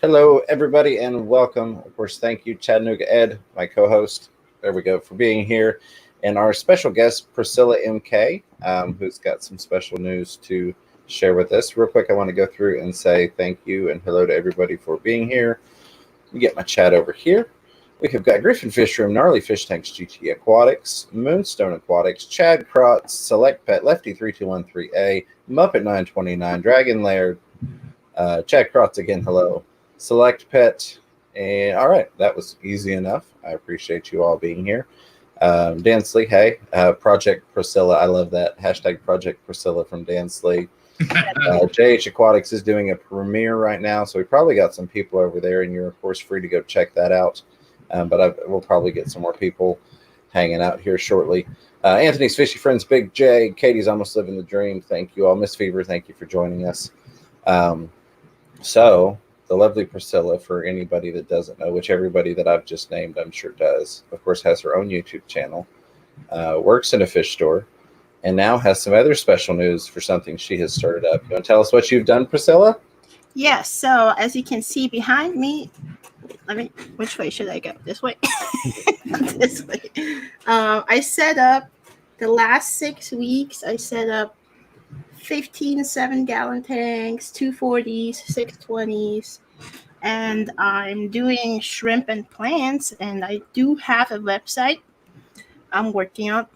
Hello, everybody, and welcome. Of course, thank you, Chattanooga Ed, my co-host. There we go, for being here, and our special guest, Priscilla MK, who's got some special news to share with us. Real quick, I want to go through and say thank you and hello to everybody for being here. We get my chat over here. We have got Griffin Fish Room, Gnarly Fish Tanks, GT Aquatics, Moonstone Aquatics, Chad Krotz, Select Pet, Lefty 3213A, Muppet 929, Dragon Laird, Chad Krotz again, hello. Select Pet, and all right, that was easy enough. I appreciate you all being here. Dan Slee, hey, Project Priscilla, I love that. Hashtag Project Priscilla from Dan Slee. JH Aquatics is doing a premiere right now, so we probably got some people over there, and you're, of course, free to go check that out. We'll probably get some more people hanging out here shortly. Anthony's Fishy Friends, Big J, Katie's Almost Living the Dream. Thank you all. Miss Fever, thank you for joining us. So, the lovely Priscilla, for anybody that doesn't know, which everybody that I've just named I'm sure does, of course, has her own YouTube channel, works in a fish store, and now has some other special news for something she has started up. You want to tell us what you've done, Priscilla? Yes, so as you can see behind me, which way should I go? This way? This way. I set up, the last 6 weeks, I set up 15 7-gallon tanks, 240s, 620s, and I'm doing shrimp and plants, and I do have a website I'm working on.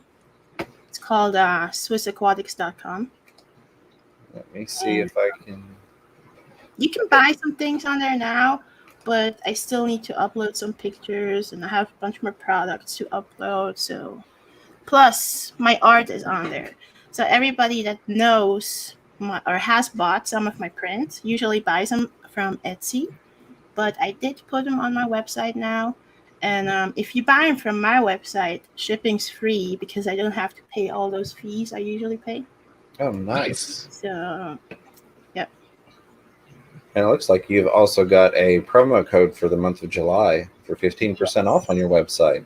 It's called SwissAquatics.com. Let me see if I can. You can buy some things on there now, but I still need to upload some pictures, and I have a bunch more products to upload. So, plus my art is on there. So everybody that knows or has bought some of my prints usually buys them from Etsy, but I did put them on my website now. And if you buy them from my website, shipping's free because I don't have to pay all those fees I usually pay. Oh, nice. So, yep. And it looks like you've also got a promo code for the month of July for 15% off on your website.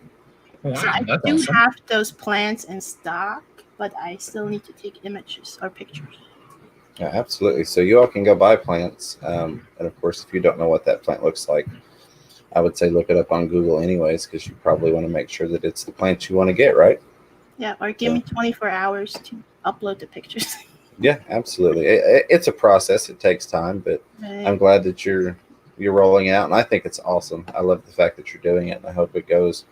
Wow, so I do awesome. Have those plants in stock, but I still need to take images or pictures. Yeah, absolutely. So you all can go buy plants. And of course, if you don't know what that plant looks like, I would say look it up on Google anyways, because you probably want to make sure that it's the plant you want to get, right? Yeah, or give me 24 hours to upload the pictures. Yeah, absolutely. It's a process. It takes time, but right. I'm glad that you're rolling out, and I think it's awesome. I love the fact that you're doing it, and I hope it goes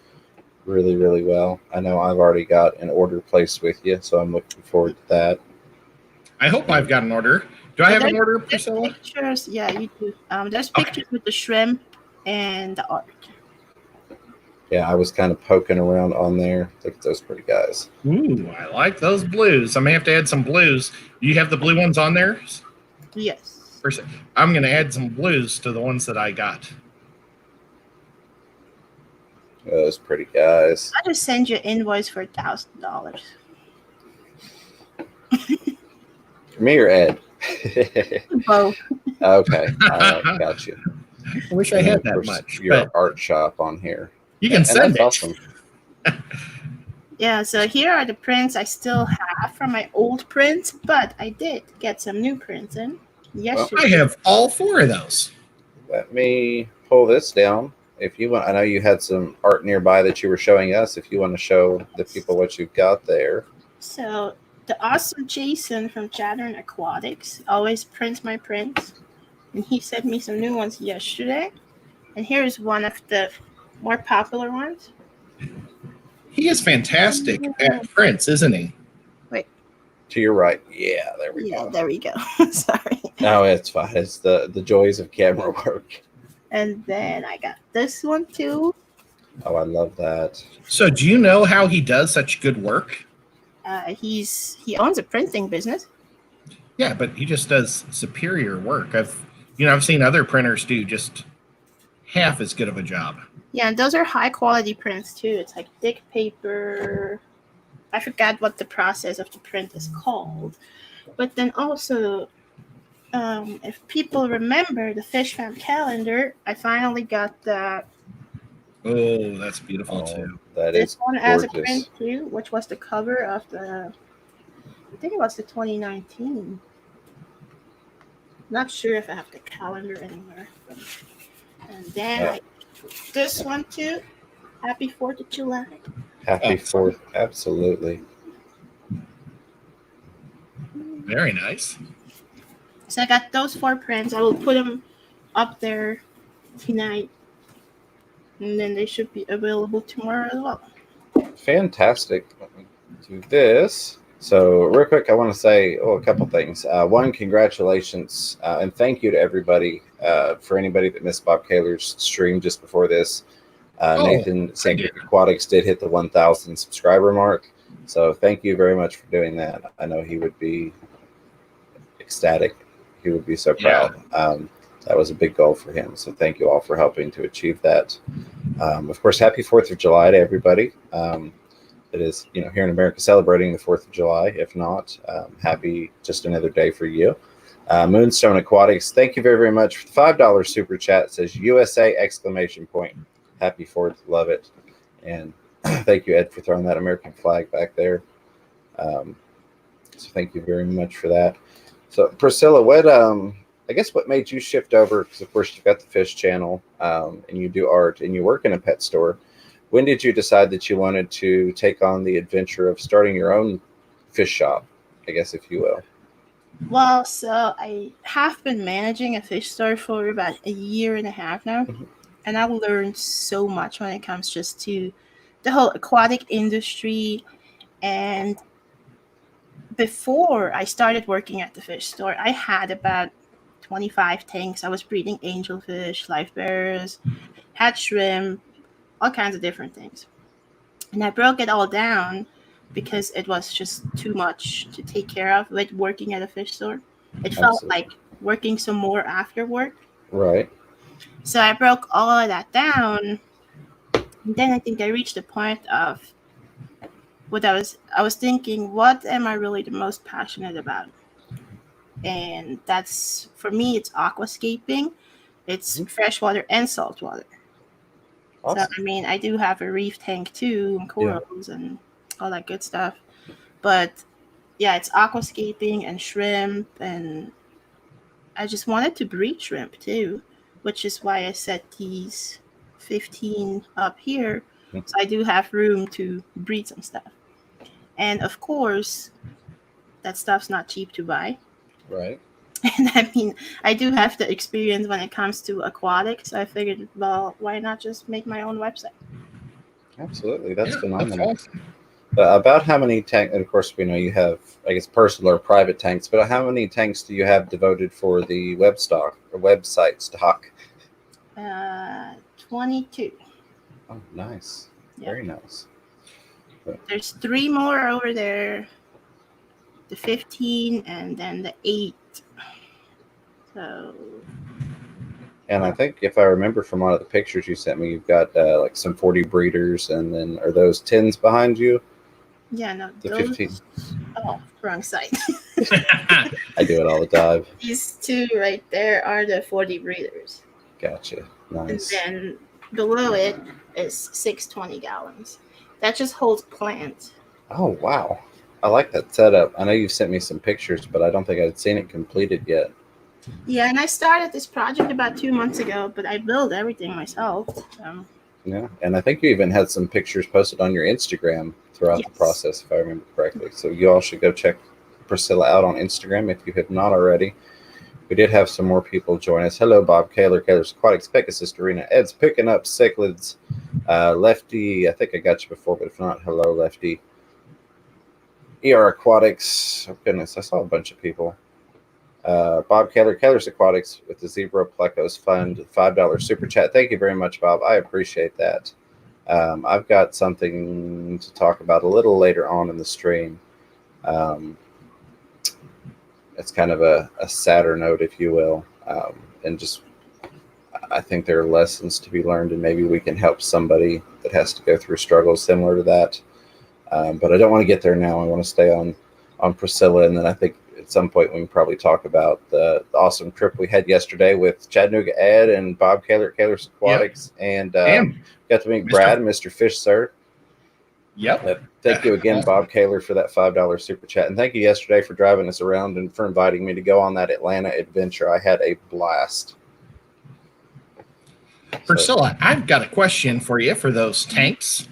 really, really well. I know I've already got an order placed with you, so I'm looking forward to that. I hope I've got an order. Do I have an order, Priscilla? Pictures, yeah, you do. There's pictures with the shrimp and the art. Yeah, I was kind of poking around on there. Look at those pretty guys. Ooh, I like those blues. I may have to add some blues. Do you have the blue ones on there? Yes. I'm going to add some blues to the ones that I got. Those pretty guys. I'll just send you an invoice for $1,000. Me or Ed? Both. Okay, got you. I wish I had that much. Your art shop on here. You can send it. Awesome. Yeah, so here are the prints I still have from my old prints, but I did get some new prints in yesterday. Well, I have all 4 of those. Let me pull this down. If you want, I know you had some art nearby that you were showing us. If you want to show the people what you've got there. So the awesome Jason from Chattanooga Aquatics always prints my prints, and he sent me some new ones yesterday. And here's one of the more popular ones. He is fantastic at prints, isn't he? Wait. To your right. Yeah, there we go. Yeah, there we go. Sorry. No, it's fine. It's the joys of camera work. And then I got this one too. Oh, I love that. So do you know how he does such good work? He owns a printing business. Yeah, but he just does superior work. I've seen other printers do just half as good of a job. Yeah, and those are high quality prints too. It's like thick paper. I forgot what the process of the print is called. But then also, if people remember the Fish Fam calendar, I finally got that. Oh, that's beautiful too. This one has a print too, which was the cover of the, I think it was the 2019. Not sure if I have the calendar anywhere. And then Yeah. I this one too. Happy 4th of July. Happy 4th. Absolutely. Very nice. So I got those 4 prints. I will put them up there tonight. And then they should be available tomorrow as well. Fantastic. Let me do this. So, real quick, I want to say a couple things. One, congratulations and thank you to everybody. For anybody that missed Bob Kaler's stream just before this, Nathan St. Aquatics did hit the 1,000 subscriber mark. So, thank you very much for doing that. I know he would be ecstatic. He would be so proud. That was a big goal for him. So, thank you all for helping to achieve that. Of course, happy 4th of July to everybody. It is, here in America celebrating the 4th of July. If not, happy just another day for you. Moonstone Aquatics, thank you very, very much for the $5 super chat. It says USA exclamation point. Happy 4th. Love it. And thank you, Ed, for throwing that American flag back there. So thank you very much for that. So Priscilla, what I guess what made you shift over, because of course you've got the fish channel and you do art and you work in a pet store. When did you decide that you wanted to take on the adventure of starting your own fish shop, I guess, if you will? Well, so I have been managing a fish store for about a year and a half now. Mhm. And I've learned so much when it comes just to the whole aquatic industry. And before I started working at the fish store, I had about 25 tanks. I was breeding angelfish, live bearers, had shrimp, all kinds of different things. And I broke it all down because it was just too much to take care of with working at a fish store. It felt Absolutely. like working some more after work. Right. So I broke all of that down. And then I think I reached the point of what I was thinking, what am I really the most passionate about? And that's, for me, it's aquascaping. It's freshwater and saltwater. So, Awesome. I mean, I do have a reef tank too, and Yeah. corals and all that good stuff. But yeah, it's aquascaping and shrimp. And I just wanted to breed shrimp too, which is why I set these 15 up here. Mhm. So I do have room to breed some stuff. And of course, that stuff's not cheap to buy. Right. And I mean, I do have the experience when it comes to aquatics. So I figured, well, why not just make my own website? Absolutely. That's Yeah, phenomenal. that's awesome. About how many tanks, and of course, we know you have, I guess, personal or private tanks, but how many tanks do you have devoted for the website stock? 22. Oh, nice. Yeah. Very nice. There's 3 more over there, the 15 and then the 8. So, And I think if I remember from one of the pictures you sent me, you've got like some 40 breeders, and then are those 10s behind you? yeah, no, The those. 15. Oh, wrong side. I do it all the time. These 2 right there are the 40 breeders. Gotcha. Nice. And then below it is 620 gallons. That just holds plants. Oh, wow. I like that setup. I know you've sent me some pictures, but I don't think I'd seen it completed yet. Yeah, and I started this project about 2 months ago, but I built everything myself. Yeah, and I think you even had some pictures posted on your Instagram throughout the Yes. process, if I remember correctly. So you all should go check Priscilla out on Instagram if you have not already. We did have some more people join us. Hello, Bob Kaler, Kaler's Aquatics, Pegasus Arena. Ed's picking up cichlids. Lefty, I think I got you before, but if not, hello, Lefty. ER Aquatics. Oh, goodness, I saw a bunch of people. Bob Kaler, Kaler's Aquatics with the Zebra Plecos Fund, $5 super chat. Thank you very much, Bob. I appreciate that. I've got something to talk about a little later on in the stream. It's kind of a sadder note, if you will. And just, I think there are lessons to be learned, and maybe we can help somebody that has to go through struggles similar to that. But I don't want to get there now. I want to stay on Priscilla, and then I think at some point we can probably talk about the awesome trip we had yesterday with Chattanooga Ed and Bob Kaler, Kaler's Aquatics, and got to meet Brad, Mr. Fish Sir. Yep. Thank you again, Bob Kaler, for that $5 super chat. And thank you yesterday for driving us around and for inviting me to go on that Atlanta adventure. I had a blast. Priscilla, I've got a question for you for those tanks.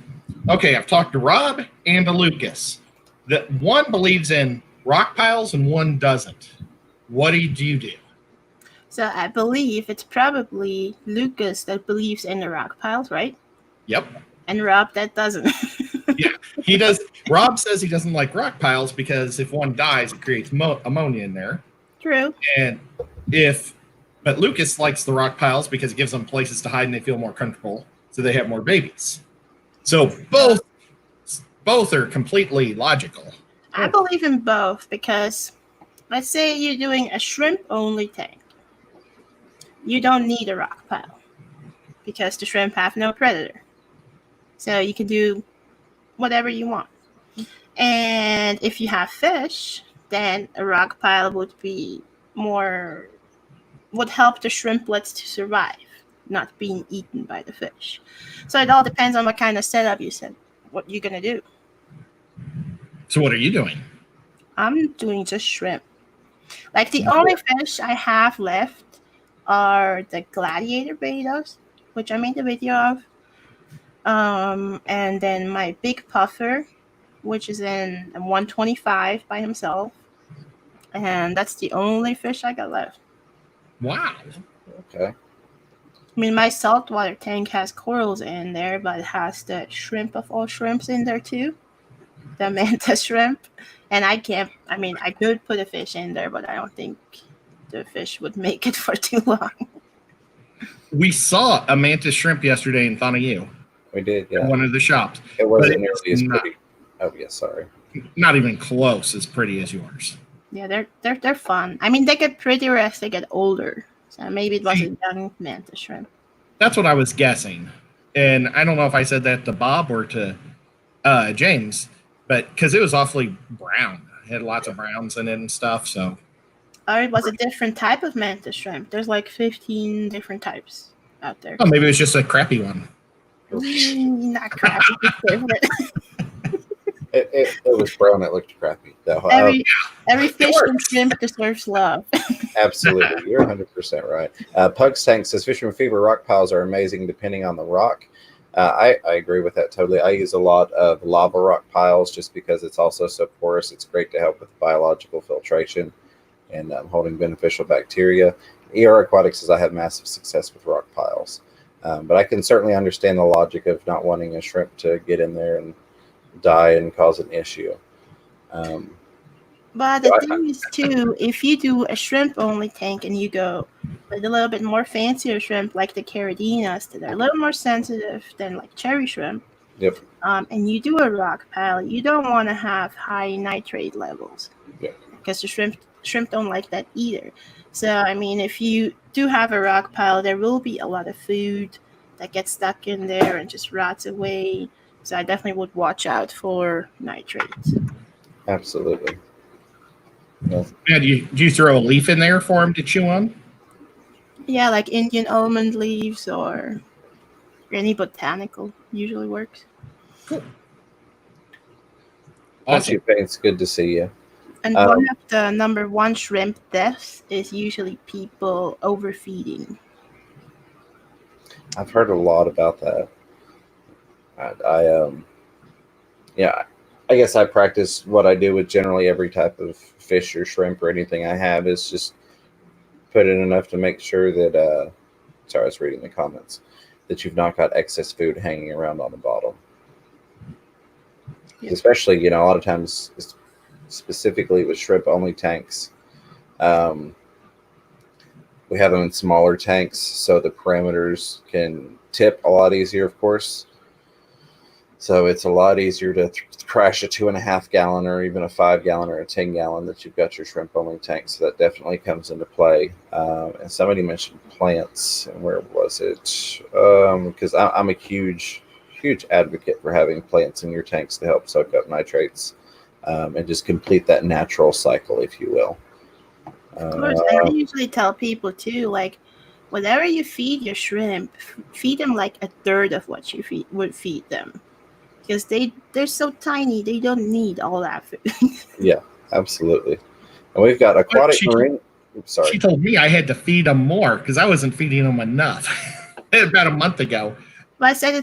Okay, I've talked to Rob and to Lucas. That one believes in rock piles and one doesn't. What do you do? So I believe it's probably Lucas that believes in the rock piles, right? Yep. And Rob that doesn't. Yeah, he does. Rob says he doesn't like rock piles because if one dies, it creates ammonia in there. True. But Lucas likes the rock piles because it gives them places to hide and they feel more comfortable, so they have more babies. So both are completely logical. I believe in both because let's say you're doing a shrimp-only tank. You don't need a rock pile because the shrimp have no predator. So you can do whatever you want. And if you have fish, then a rock pile would help the shrimplets to survive, not being eaten by the fish. So it all depends on what kind of setup you said, what you're going to do. So what are you doing? I'm doing just shrimp. Like the only fish I have left are the gladiator betas, which I made a video of. And then my big puffer, which is in 125 by himself. And that's the only fish I got left. Wow. Okay. I mean, my saltwater tank has corals in there, but it has the shrimp of all shrimps in there too. The manta shrimp. And I could put a fish in there, but I don't think the fish would make it for too long. We saw a mantis shrimp yesterday in Thanayu. We did, yeah. In one of the shops. It wasn't nearly as pretty. Oh, yeah, sorry. Not even close as pretty as yours. Yeah, they're fun. I mean, they get prettier as they get older. So maybe it was a young manta shrimp. That's what I was guessing. And I don't know if I said that to Bob or to James, but because it was awfully brown. It had lots of browns in it and stuff, so. Or it was a different type of manta shrimp. There's like 15 different types out there. Oh, maybe it was just a crappy one. Not crappy. It was brown. It looked crappy. Every fish and shrimp deserves love. Absolutely. You're 100% right. Pugs Tank says Fisherman Fever rock piles are amazing depending on the rock. I agree with that totally. I use a lot of lava rock piles just because it's also so porous. It's great to help with biological filtration and holding beneficial bacteria. ER Aquatics says I have massive success with rock piles. But I can certainly understand the logic of not wanting a shrimp to get in there and die and cause an issue. But the thing is, too, if you do a shrimp-only tank and you go with a little bit more fancier shrimp like the Caridinas that are a little more sensitive than like cherry shrimp, Yep. And you do a rock pile, you don't want to have high nitrate levels because the shrimp don't like that either. So, I mean, if you do have a rock pile, there will be a lot of food that gets stuck in there and just rots away. So I definitely would watch out for nitrates. Absolutely. Yeah. Do you throw a leaf in there for them to chew on? Yeah, like Indian almond leaves or any botanical usually works. Cool. Awesome. It's good to see you. And one of the number one shrimp deaths is usually people overfeeding. I've heard a lot about that. I guess I practice what I do with generally every type of fish or shrimp or anything I have is just put in enough to make sure that, sorry, I was reading the comments, that you've not got excess food hanging around on the bottom. Yep. Especially, a lot of times, specifically with shrimp-only tanks, we have them in smaller tanks so the parameters can tip a lot easier, of course. So it's a lot easier to crash a 2.5 gallon or even a 5 gallon or a 10 gallon that you've got your shrimp only tank. So that definitely comes into play. And somebody mentioned plants. And where was it? Because I'm a huge advocate for having plants in your tanks to help soak up nitrates and just complete that natural cycle, if you will. Of course, and I usually tell people too, like, whatever you feed your shrimp, feed them like a third of what you would feed them. because they're so tiny. They don't need all that food. Yeah, absolutely. And we've got aquatic marine. Oops, sorry. She told me I had to feed them more because I wasn't feeding them enough about a month ago. But I said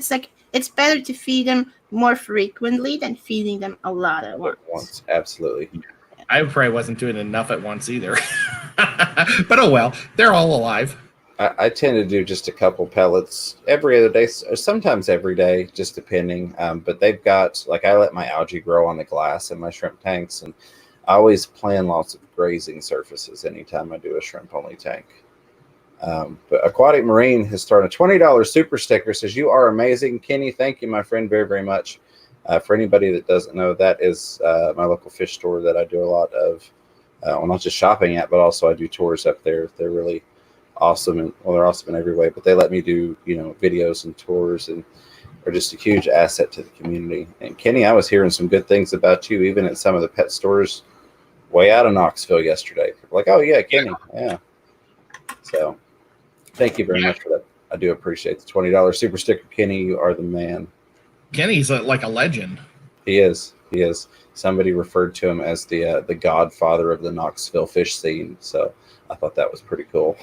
it's better to feed them more frequently than feeding them a lot at once. Absolutely. I probably wasn't doing enough at once either. But oh well, they're all alive. I tend to do just a couple pellets every other day, sometimes every day, just depending. But they've got, like, I let my algae grow on the glass in my shrimp tanks, and I always plan lots of grazing surfaces anytime I do a shrimp only tank. But Aquatic Marine has started a $20 super sticker. Says, "You are amazing, Kenny." Thank you, my friend, very, very much. For anybody that doesn't know, that is my local fish store that I do a lot of, well, not just shopping at, but also I do tours up there. They're really awesome, and well, they're awesome in every way. But they let me do, videos and tours, and are just a huge asset to the community. And Kenny, I was hearing some good things about you, even at some of the pet stores way out of Knoxville yesterday. Like, oh yeah, Kenny, yeah. So, thank you very much for that. I do appreciate the $20 super sticker, Kenny. You are the man. Kenny's like a legend. He is. He is. Somebody referred to him as the godfather of the Knoxville fish scene. So I thought that was pretty cool.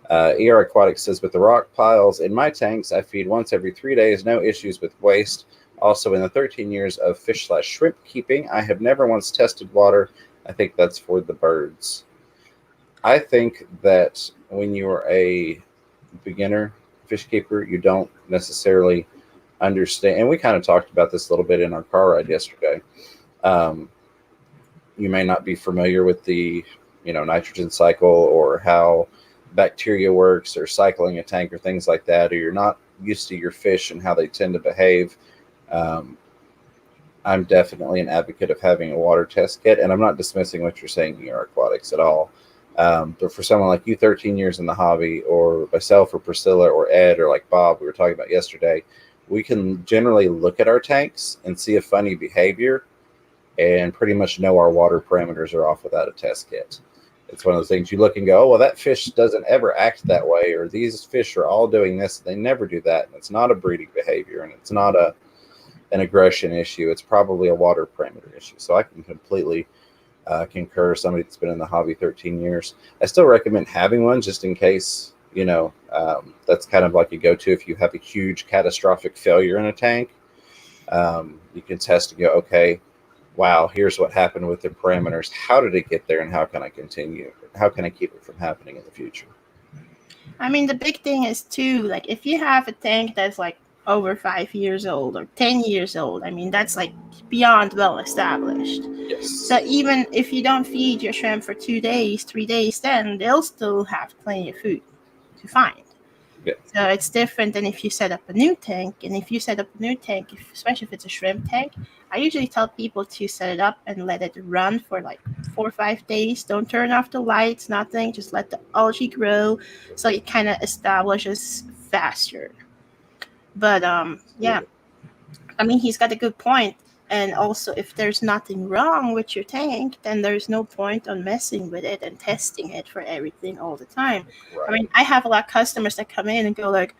ER Aquatic says, with the rock piles in my tanks, I feed once every 3 days. No issues with waste. Also, in the 13 years of fish/shrimp keeping, I have never once tested water. I think that's for the birds. I think that when you are a beginner fish keeper, you don't necessarily understand, and we kind of talked about this a little bit in our car ride yesterday. You may not be familiar with the nitrogen cycle, or how bacteria works, or cycling a tank, or things like that, or you're not used to your fish and how they tend to behave. I'm definitely an advocate of having a water test kit, and I'm not dismissing what you're saying here, Aquatics, at all. But for someone like you, 13 years in the hobby, or myself, or Priscilla, or Ed, or like Bob, we were talking about yesterday, we can generally look at our tanks and see a funny behavior and pretty much know our water parameters are off without a test kit. It's one of those things you look and go, oh, well, that fish doesn't ever act that way, or these fish are all doing this. They never do that. And it's not a breeding behavior, and it's not an aggression issue. It's probably a water parameter issue. So I can completely concur. Somebody that's been in the hobby 13 years. I still recommend having one just in case, that's kind of like a go-to if you have a huge catastrophic failure in a tank. You can test and go, okay, wow, here's what happened with the parameters. How did it get there, and how can I continue? How can I keep it from happening in the future? I mean, the big thing is too, like, if you have a tank that's like over 5 years old or 10 years old, I mean, that's like beyond well established. Yes. So even if you don't feed your shrimp for 2 days, 3 days, then they'll still have plenty of food to find. Yeah. So it's different than if you set up a new tank. And if you set up a new tank, especially if it's a shrimp tank, I usually tell people to set it up and let it run for like 4 or 5 days. Don't turn off the lights, nothing. Just let the algae grow so it kind of establishes faster. But yeah, I mean, he's got a good point. And also, if there's nothing wrong with your tank, then there's no point on messing with it and testing it for everything all the time. Right. I mean, I have a lot of customers that come in and go like,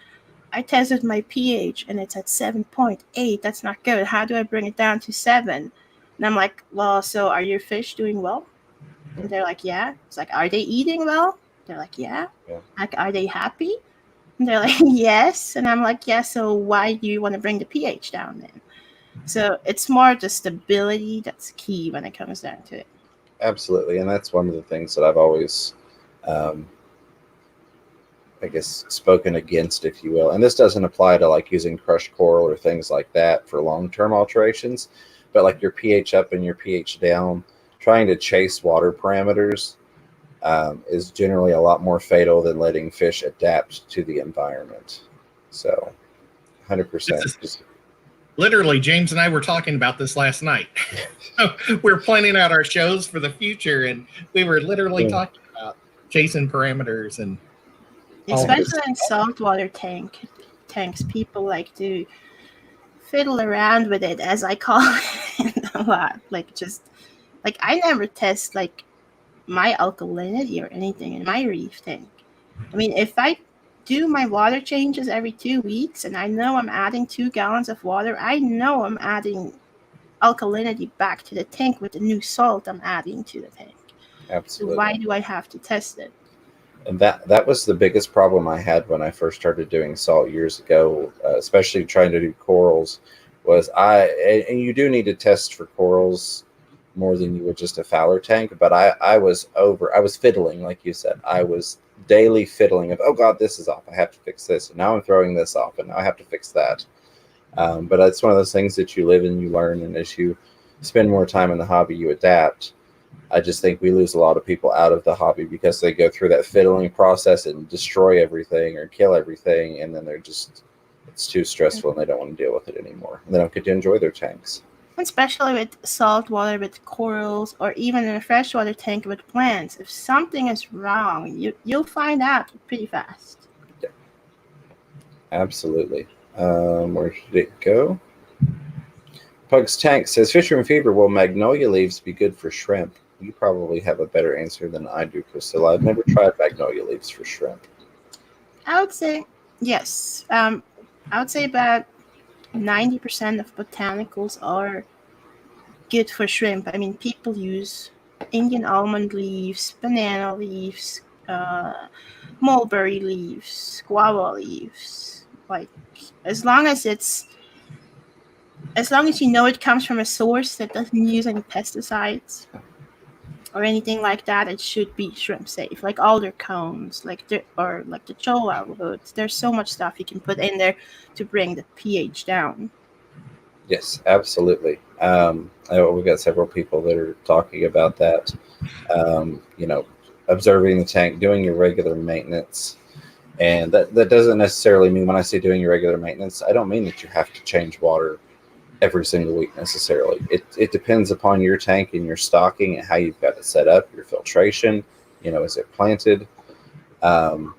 I tested my pH and it's at 7.8. That's not good. How do I bring it down to 7? And I'm like, well, so are your fish doing well? And they're like, yeah. It's like, are they eating well? They're like, yeah. Like, are they happy? And they're like, yes. And I'm like, yeah, so why do you want to bring the pH down then? So it's more the stability that's key when it comes down to it. Absolutely. And that's one of the things that I've always, spoken against, if you will. And this doesn't apply to like using crushed coral or things like that for long-term alterations, but like your pH up and your pH down, trying to chase water parameters is generally a lot more fatal than letting fish adapt to the environment. So 100%. Literally, James and I were talking about this last night. We're planning out our shows for the future, and we were literally talking about chasing parameters. And especially in saltwater tanks, people like to fiddle around with it, as I call it, a lot. Like I never test like my alkalinity or anything in my reef tank. I mean, if I do my water changes every 2 weeks, and I know I'm adding 2 gallons of water, I know I'm adding alkalinity back to the tank with the new salt I'm adding to the tank. Absolutely. So why do I have to test it? And that was the biggest problem I had when I first started doing salt years ago, especially trying to do corals. And you do need to test for corals more than you would just a Fowler tank. But I was fiddling, like you said. I was daily fiddling of, oh God, this is off. I have to fix this. And now I'm throwing this off, and now I have to fix that. But it's one of those things that you live and you learn, and as you spend more time in the hobby, you adapt. I just think we lose a lot of people out of the hobby because they go through that fiddling process and destroy everything or kill everything, and then it's too stressful and they don't want to deal with it anymore. And they don't get to enjoy their tanks. Especially with salt water, with corals, or even in a freshwater tank with plants. If something is wrong, you'll find out pretty fast. Yeah. Absolutely. Where did it go? Pug's Tank says, Fisherman Fever, will magnolia leaves be good for shrimp? You probably have a better answer than I do, Priscilla. I've never tried magnolia leaves for shrimp. I would say yes. I would say about 90% of botanicals are good for shrimp. I mean, people use Indian almond leaves, banana leaves, mulberry leaves, guava leaves. Like, as long as you know it comes from a source that doesn't use any pesticides or anything like that, it should be shrimp safe. Like alder cones, like the cholla woods. There's so much stuff you can put in there to bring the pH down. Yes, absolutely. We've got several people that are talking about that. Observing the tank, doing your regular maintenance. And that doesn't necessarily mean, when I say doing your regular maintenance, I don't mean that you have to change water every single week necessarily. It depends upon your tank and your stocking and how you've got it set up, your filtration, is it planted? But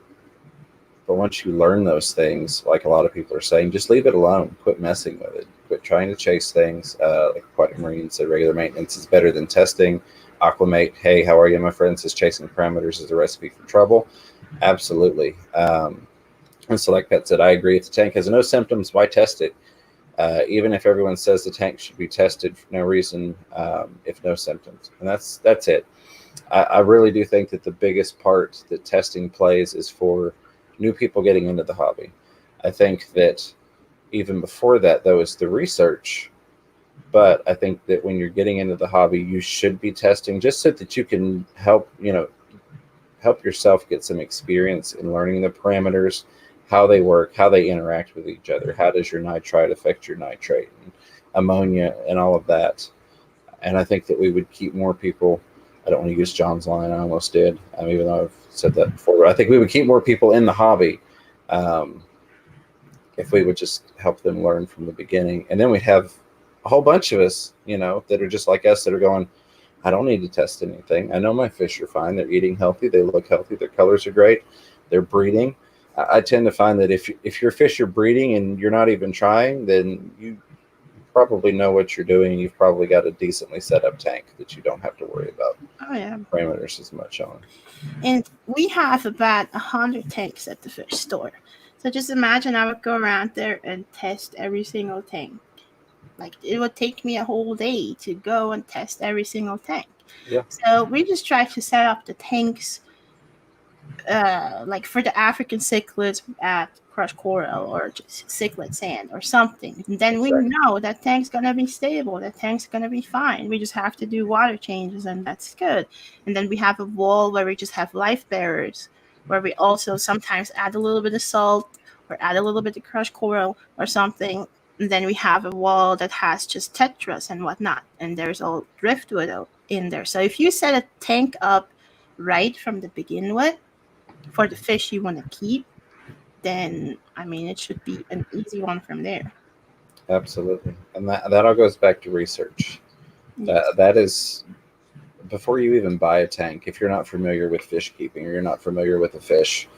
once you learn those things, like a lot of people are saying, just leave it alone. Quit messing with it. Quit trying to chase things. Like Aquatic Marine said, regular maintenance is better than testing. Aquamate, hey, how are you, my friend? Says chasing parameters is a recipe for trouble. Absolutely. And Select Pet said, I agree. If the tank has no symptoms, why test it? Even if everyone says the tank should be tested for no reason, if no symptoms. And that's it. I really do think that the biggest part that testing plays is for new people getting into the hobby. I think that even before that, though, is the research. But I think that when you're getting into the hobby, you should be testing just so that you can help yourself get some experience in learning the parameters, how they work, how they interact with each other. How does your nitrite affect your nitrate, and ammonia, and all of that? And I think that we would keep more people. I don't want to use John's line. I almost did, even though I've said that before. But I think we would keep more people in the hobby if we would just help them learn from the beginning. And then we'd have a whole bunch of us, that are just like us, that are going, I don't need to test anything. I know my fish are fine. They're eating healthy. They look healthy. Their colors are great. They're breeding. I tend to find that if your fish are breeding and you're not even trying, then you probably know what you're doing. You've probably got a decently set up tank that you don't have to worry about parameters as much on. And we have about 100 tanks at the fish store. So just imagine I would go around there and test every single tank. Like, it would take me a whole day to go and test every single tank. Yeah. So we just try to set up the tanks, like for the African cichlids at crushed coral or just cichlid sand or something. And then we know that tank's going to be stable. That tank's going to be fine. We just have to do water changes, and that's good. And then we have a wall where we just have life bearers, where we also sometimes add a little bit of salt or add a little bit of crushed coral or something. And then we have a wall that has just tetras and whatnot. And there's all driftwood in there. So if you set a tank up right from the begin with for the fish you want to keep, then, it should be an easy one from there. Absolutely. And that all goes back to research. Yes. That is, before you even buy a tank, if you're not familiar with fish keeping or you're not familiar with a fish,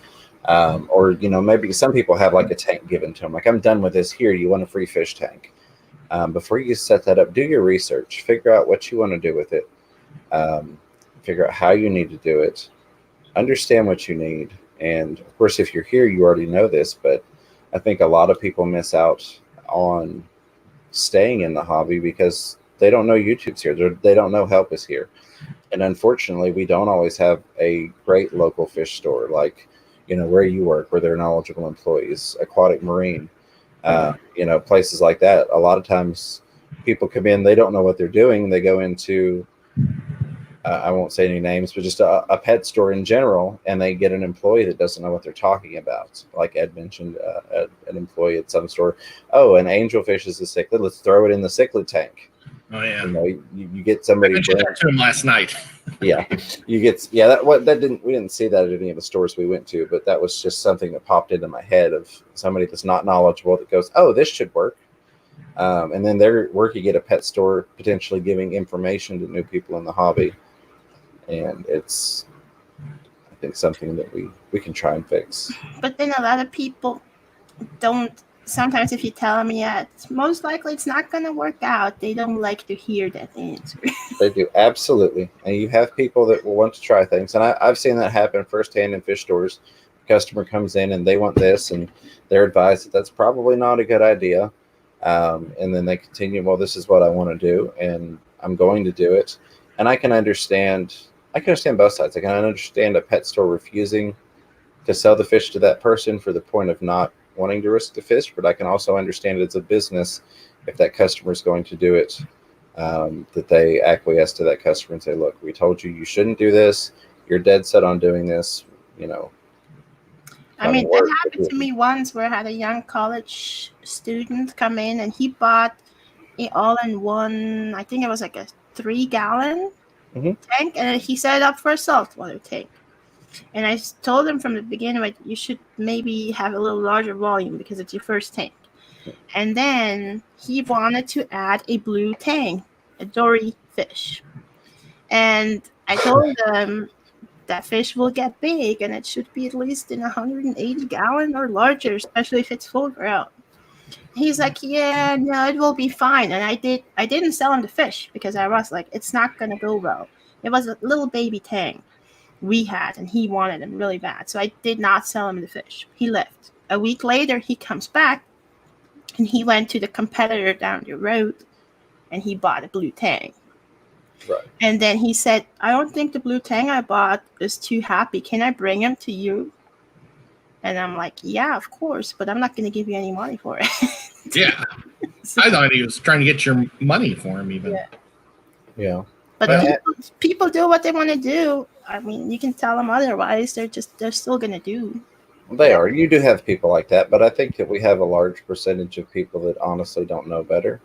or maybe some people have like a tank given to them, like, I'm done with this, here, you want a free fish tank. Before you set that up, do your research, figure out what you want to do with it, figure out how you need to do it, understand what you need, And of course, if you're here, you already know this, but I think a lot of people miss out on staying in the hobby because they don't know YouTube's here. They don't know help is here. And unfortunately, we don't always have a great local fish store like, where you work, where they're knowledgeable employees, Aquatic Marine, places like that. A lot of times people come in, they don't know what they're doing. They go into, I won't say any names, but just a pet store in general, and they get an employee that doesn't know what they're talking about. Like Ed mentioned, an employee at some store, oh, an angelfish is a cichlid. Let's throw it in the cichlid tank. Oh yeah, you get somebody. I mentioned that to him last night. Yeah, we didn't see that at any of the stores we went to, but that was just something that popped into my head of somebody that's not knowledgeable that goes, oh, this should work. And then they're working at a pet store, potentially giving information to new people in the hobby. And it's, I think, something that we can try and fix. But then a lot of people don't. Sometimes if you tell them, yeah, it's most likely it's not going to work out, they don't like to hear that answer. They do, absolutely. And you have people that will want to try things. And I've seen that happen firsthand in fish stores. The customer comes in and they want this, and they're advised that that's probably not a good idea. And then they continue, well, this is what I want to do, and I'm going to do it. And I can understand both sides. I can understand a pet store refusing to sell the fish to that person for the point of not wanting to risk the fish, but I can also understand it as a business if that customer is going to do it, that they acquiesce to that customer and say, look, we told you shouldn't do this. You're dead set on doing this, I mean, that happened to me once where I had a young college student come in and he bought an all-in-one, I think it was like a 3-gallon tank, and he set it up for a saltwater tank. And I told him from the beginning, like, you should maybe have a little larger volume because it's your first tank. And then he wanted to add a blue tang, a dory fish. And I told him that fish will get big and it should be at least in 180 gallon or larger, especially if it's full grown. He's like, yeah, no, it will be fine. And I didn't sell him the fish because I was like, it's not going to go well. It was a little baby tang we had, and he wanted him really bad. So I did not sell him the fish. He left. A week later, he comes back, and he went to the competitor down the road, and he bought a blue tang. Right. And then he said, I don't think the blue tang I bought is too happy. Can I bring him to you? And I'm like, yeah, of course, but I'm not going to give you any money for it. Yeah. I thought he was trying to get your money for him even. Yeah. But people do what they want to do. I mean, you can tell them otherwise. They're still going to do. They are. You do have people like that, but I think that we have a large percentage of people that honestly don't know better,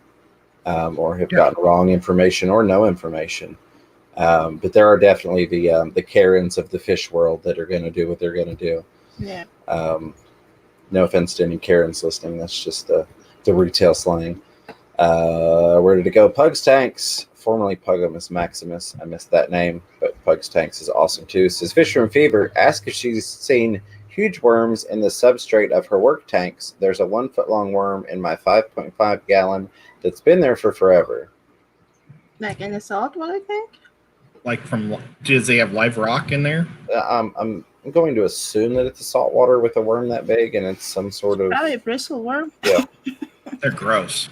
or have gotten wrong information or no information. But there are definitely the Karens of the fish world that are going to do what they're going to do. Yeah. No offense to any Karens listening. That's just the retail slang. Where did it go? Pugs Tanks. Formerly Pugimus Maximus. I missed that name, but Pugs Tanks is awesome too. Says Fisherman Fever, ask if she's seen huge worms in the substrate of her work tanks. There's a 1 foot long worm in my 5.5 gallon that's been there for forever. Like in the saltwater tank? Like does they have live rock in there? I'm going to assume that it's a saltwater with a worm that big, and it's some sort of probably a bristle worm. Yeah, they're gross.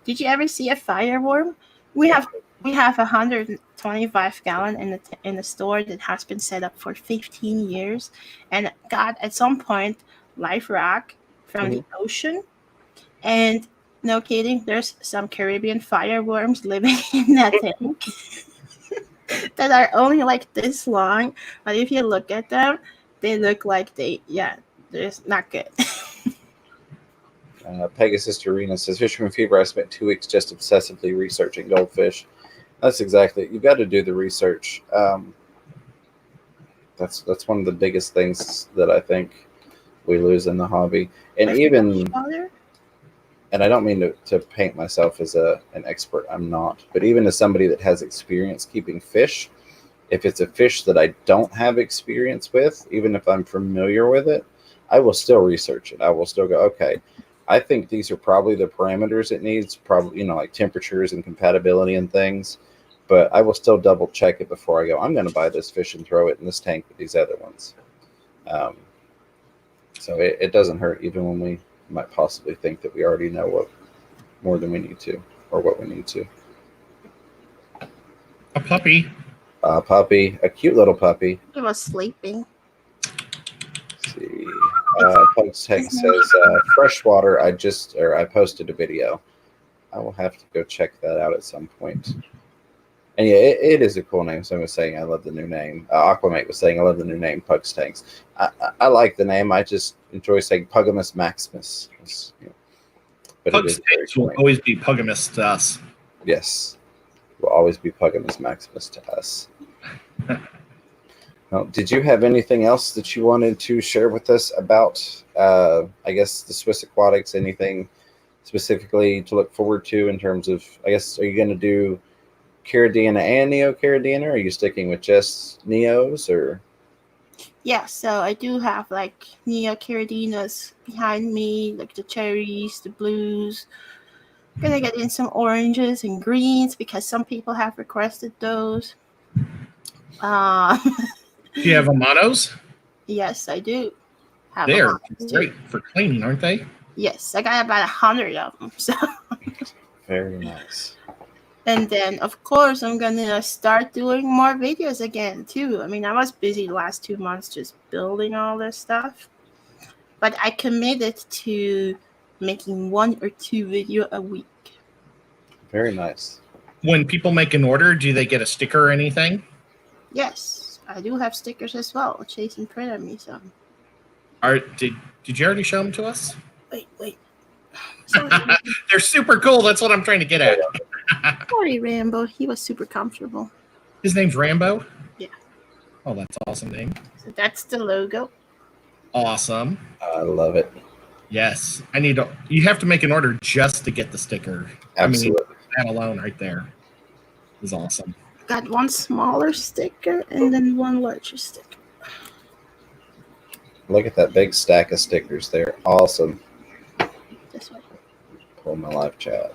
Did you ever see a fireworm? We have 125 gallon in the store that has been set up for 15 years, and got at some point live rock from the ocean, and no kidding, there's some Caribbean fireworms living in that tank that are only like this long, but if you look at them, they look like they're not good. Pegasus Arena says, Fisherman Fever, I spent 2 weeks just obsessively researching goldfish. That's exactly it. You've got to do the research. That's one of the biggest things that I think we lose in the hobby. And and I don't mean to paint myself as an expert. I'm not. But even as somebody that has experience keeping fish, if it's a fish that I don't have experience with, even if I'm familiar with it, I will still research it. I will still go, okay, I think these are probably the parameters it needs, probably, like temperatures and compatibility and things. But I will still double check it before I go, I'm going to buy this fish and throw it in this tank with these other ones. So it doesn't hurt, even when we might possibly think that we already know what more than we need to, or what we need to. A puppy. A puppy, a cute little puppy. He was sleeping. Let's see. Pugs Tank says freshwater. I posted a video. I will have to go check that out at some point. And yeah, it is a cool name. Someone was saying I love the new name. Aquamate was saying I love the new name, Pugs Tanks. I like the name. I just enjoy saying Pugimus Maximus. But Pugs Tanks will always be Pugimus to us. Yes, will always be Pugimus Maximus to us. Well, did you have anything else that you wanted to share with us about, I guess, the Swiss Aquatics? Anything specifically to look forward to in terms of, I guess, are you going to do Caridina and Neo Caridina? Or are you sticking with just Neos, or? Yeah, so I do have like Neo Caridinas behind me, like the cherries, the blues. Gonna get in some oranges and greens because some people have requested those. Do you have Amanos? Yes, I do. They're great for cleaning, aren't they? Yes, I got about 100 of them. So Very nice. And then, of course, I'm gonna start doing more videos again too. I mean, I was busy the last 2 months just building all this stuff, but I committed to making 1 or 2 videos a week. Very nice. When people make an order, do they get a sticker or anything? Yes, I do have stickers as well. Jason printed me some. Did you already show them to us? Wait. They're super cool. That's what I'm trying to get at. Sorry, Rambo. He was super comfortable. His name's Rambo? Yeah. Oh, that's an awesome name. So that's the logo. Awesome. I love it. Yes. You have to make an order just to get the sticker. Absolutely. I mean, that alone right there is awesome. Got 1 smaller sticker and then 1 larger sticker. Look at that big stack of stickers there. Awesome. This way. Pull my live chat.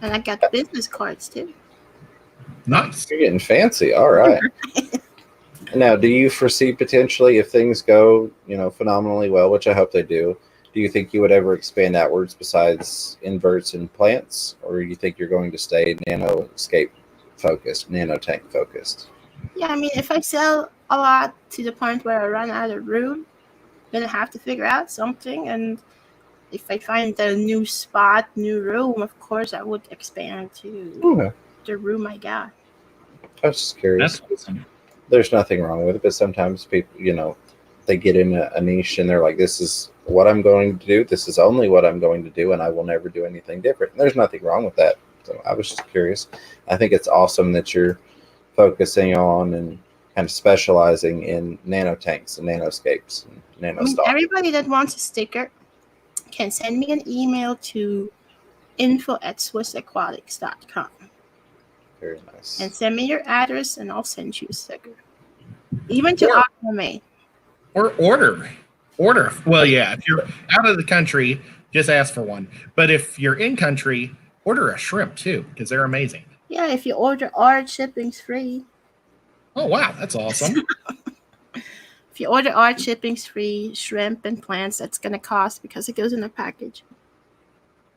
And I got business cards too. Nice. You're getting fancy. All right. Now, do you foresee potentially, if things go, phenomenally well, which I hope they do you think you would ever expand outwards besides inverts and plants, or do you think you're going to stay nanoscape focused, nanotank focused? Yeah, I mean, if I sell a lot to the point where I run out of room, I'm gonna have to figure out something. And if I find a new spot, new room, of course I would expand to the room I got. I was just curious. That's awesome. There's nothing wrong with it, but sometimes people, they get in a niche and they're like, this is what I'm going to do. This is only what I'm going to do, and I will never do anything different. And there's nothing wrong with that. So I was just curious. I think it's awesome that you're focusing on and kind of specializing in nanotanks and nanoscapes and nanostock. Everybody that wants a sticker can send me an email to info@swissaquatics.com. Very nice. And send me your address, and I'll send you a sticker. Even to Aquamate. Or order. Well, yeah, if you're out of the country, just ask for one. But if you're in country, order a shrimp too, because they're amazing. Yeah, if you order art, shipping's free. Oh, wow, that's awesome. If you order art, shipping's free. Shrimp and plants, that's going to cost because it goes in a package.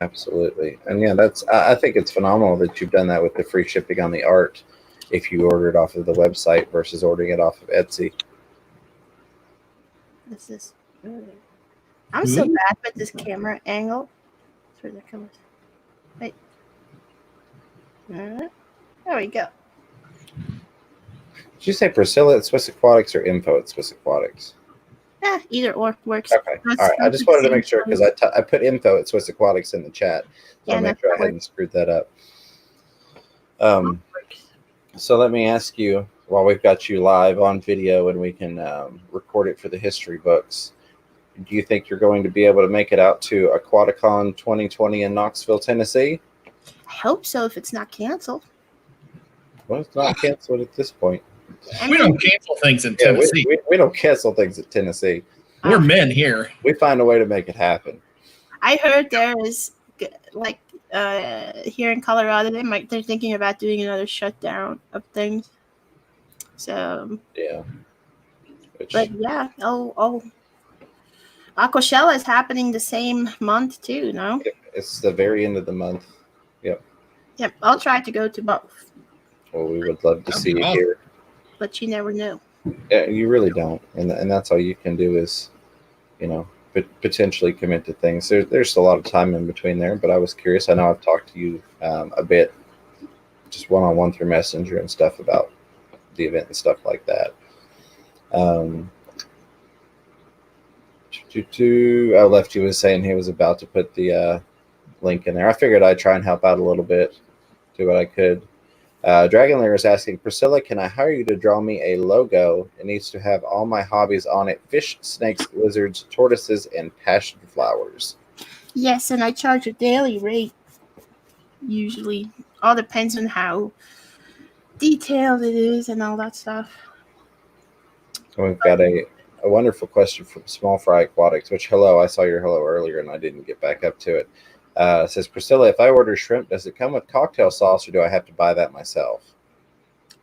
Absolutely. And yeah, I think it's phenomenal that you've done that with the free shipping on the art if you order it off of the website versus ordering it off of Etsy. This is I'm so bad with this camera angle. It's ridiculous. Wait. There we go. Did you say Priscilla at Swiss Aquatics or info at Swiss Aquatics? Yeah, either or works. Okay. All right. I just wanted to make sure because I put info at Swiss Aquatics in the chat. So I'll make sure I hadn't screwed that up. So let me ask you, while we've got you live on video and we can record it for the history books, do you think you're going to be able to make it out to Aquaticon 2020 in Knoxville, Tennessee? I hope so if it's not canceled. Well, it's not canceled at this point. We don't cancel things in Tennessee. We don't cancel things at Tennessee. We're men here. We find a way to make it happen. I heard there is, like, here in Colorado, they're thinking about doing another shutdown of things. So yeah, Which, But yeah, Coachella is happening the same month too, no? it's the very end of the month. Yep. Yep, I'll try to go to both, Well, we would love to That'd see be you awesome. here. but you never know. Yeah, you really don't, and that's all you can do is, potentially commit to things. There's a lot of time in between there, but I was curious. I know I've talked to you a bit, just one-on-one through Messenger and stuff about the event and stuff like that. Lefty was saying he was about to put the link in there. I figured I'd try and help out a little bit, do what I could. Dragon Lair is asking, Priscilla, can I hire you to draw me a logo? It needs to have all my hobbies on it: fish, snakes, lizards, tortoises, and passion flowers. Yes, and I charge a daily rate. Usually, all depends on how detailed it is and all that stuff. And we've got a wonderful question from Small Fry Aquatics, which, hello, I saw your hello earlier and I didn't get back up to it. It says, Priscilla, if I order shrimp, does it come with cocktail sauce or do I have to buy that myself?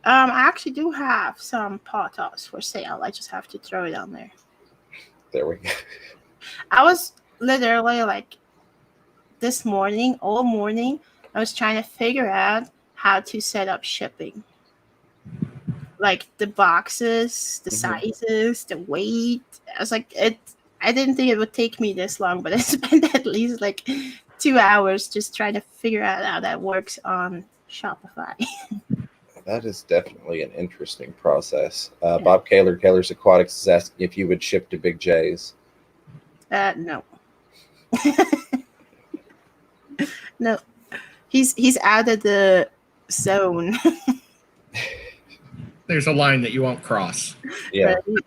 I actually do have some potos for sale. I just have to throw it on there. There we go. I was literally like this morning, all morning, I was trying to figure out how to set up shipping. Like the boxes, the sizes, the weight. I was like, I didn't think it would take me this long, but I spent at least like 2 hours just trying to figure out how that works on Shopify. That is definitely an interesting process. Bob Kaler's Aquatics is asking if you would ship to Big J's. No. No. He's out of the zone. There's a line that you won't cross. Yeah, Right?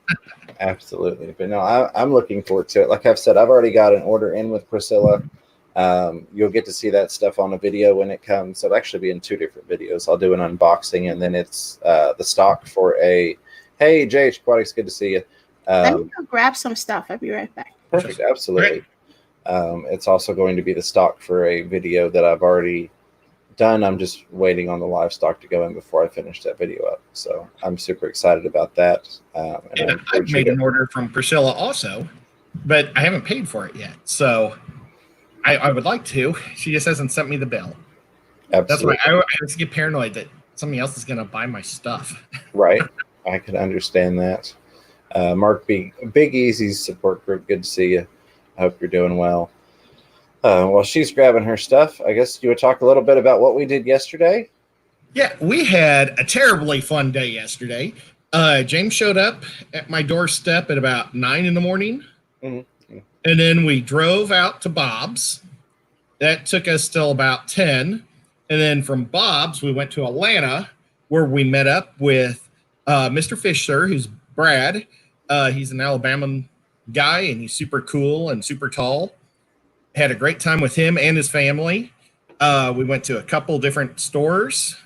absolutely. But no, I'm looking forward to it. Like I've said, I've already got an order in with Priscilla. You'll get to see that stuff on a video when it comes. It'll actually be in 2 different videos. I'll do an unboxing, and then it's the stock for a, hey, JH Aquatics, good to see you. Let me go grab some stuff. I'll be right back. Perfect, absolutely. It's also going to be the stock for a video that I've already done. I'm just waiting on the live stock to go in before I finish that video up. So I'm super excited about that. And I've made an order from Priscilla also, but I haven't paid for it yet. So I would like to. She just hasn't sent me the bill. Absolutely. That's why I just get paranoid that somebody else is going to buy my stuff. Right. I can understand that. Mark B, Big Easy's support group, good to see you. I hope you're doing well. While she's grabbing her stuff, I guess you would talk a little bit about what we did yesterday. Yeah, we had a terribly fun day yesterday. James showed up at my doorstep at about 9 in the morning. Mm-hmm. And then we drove out to Bob's. That took us till about 10. And then from Bob's, we went to Atlanta, where we met up with Mr. Fisher, who's Brad. He's an Alabama guy, and he's super cool and super tall. Had a great time with him and his family. We went to a couple different stores.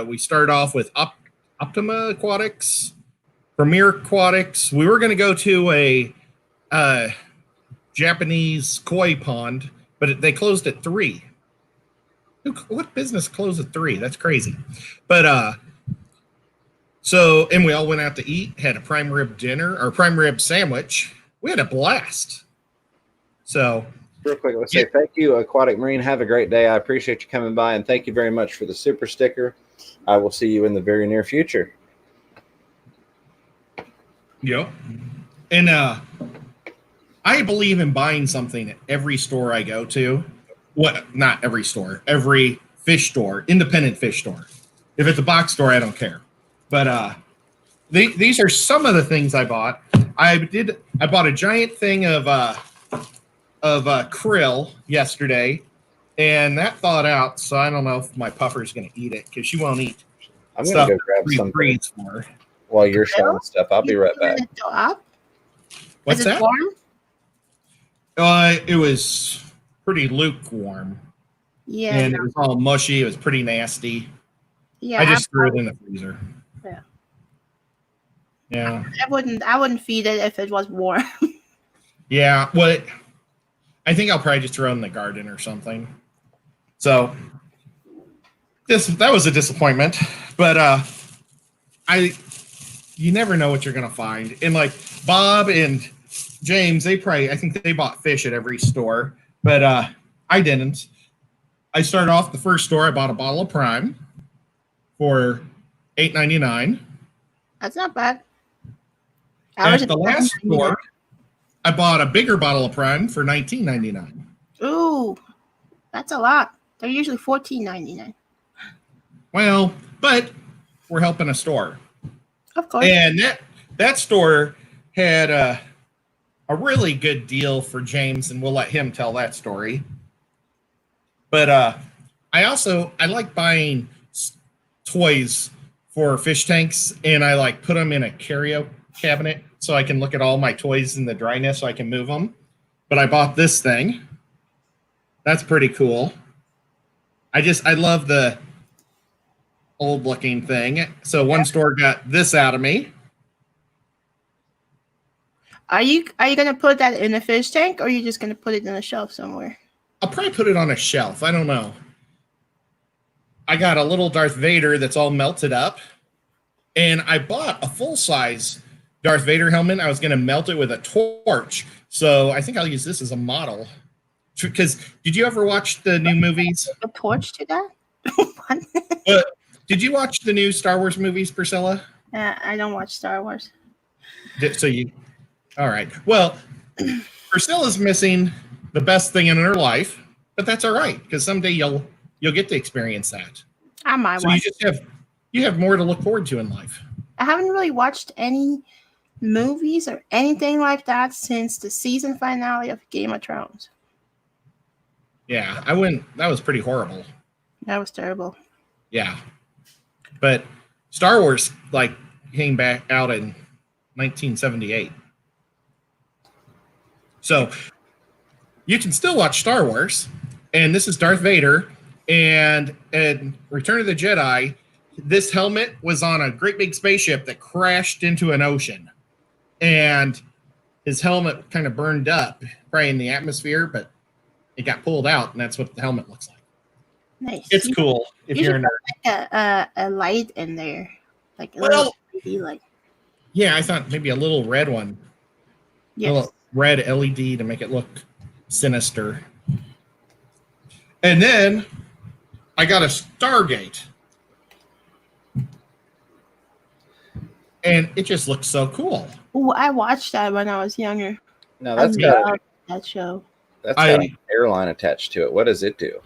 We started off with Optima Aquatics, Premier Aquatics. We were going to go to a Japanese koi pond, but they closed at 3. What business closed at 3? That's crazy. But and we all went out to eat, had a prime rib dinner or prime rib sandwich. We had a blast. So real quick, let's say thank you, Aquatic Marine. Have a great day. I appreciate you coming by, and thank you very much for the super sticker. I will see you in the very near future. Yep. And I believe in buying something at every store I go to. Not every store, every fish store, independent fish store. If it's a box store, I don't care. But these are some of the things I bought. I bought a giant thing of krill yesterday, and that thawed out. So I don't know if my puffer's going to eat it because she won't eat. I'm going to go grab something while you're showing stuff. I'll be right back. What's Is it that? warm? It was pretty lukewarm. Yeah. And it was all mushy. It was pretty nasty. Yeah. I just threw it in the freezer. Yeah. Yeah. I wouldn't feed it if it was warm. Yeah. Well, I think I'll probably just throw it in the garden or something. So that was a disappointment. But I you never know what you're gonna find. And like Bob and James, I think they bought fish at every store, but I didn't. I started off the first store. I bought a bottle of Prime for $8.99. That's not bad. At the last store, I bought a bigger bottle of Prime for $19.99. Ooh, that's a lot. They're usually $14.99. Well, but we're helping a store. Of course. And that store had a really good deal for James, and we'll let him tell that story. But I like buying toys for fish tanks, and I like put them in a carry-out cabinet so I can look at all my toys in the dryness so I can move them. But I bought this thing. That's pretty cool. I love the old looking thing. So one store got this out of me. Are you gonna put that in a fish tank, or are you just gonna put it on a shelf somewhere? I'll probably put it on a shelf. I don't know. I got a little Darth Vader that's all melted up, and I bought a full-size Darth Vader helmet. I was going to melt it with a torch, so I think I'll use this as a model. Because did you ever watch the new movies? A torch to that? Did you watch the new Star Wars movies, Priscilla? I don't watch Star Wars. All right. Well, Priscilla's missing the best thing in her life, but that's all right because someday you'll get to experience that. I might so watch. You have more to look forward to in life. I haven't really watched any movies or anything like that since the season finale of Game of Thrones. Yeah, that was pretty horrible. That was terrible. Yeah. But Star Wars came back out in 1978. So you can still watch Star Wars, and this is Darth Vader, and in Return of the Jedi, this helmet was on a great big spaceship that crashed into an ocean, and his helmet kind of burned up, probably in the atmosphere, but it got pulled out, and that's what the helmet looks like. Nice. It's cool if you're a nerd. Like a light in there, like a Well, little light. Yeah, I thought maybe a little red one. Yes. A little red LED to make it look sinister. And then I got a Stargate. And it just looks so cool. Oh, I watched that when I was younger. No, that's I got loved that show. an airline attached to it. What does it do?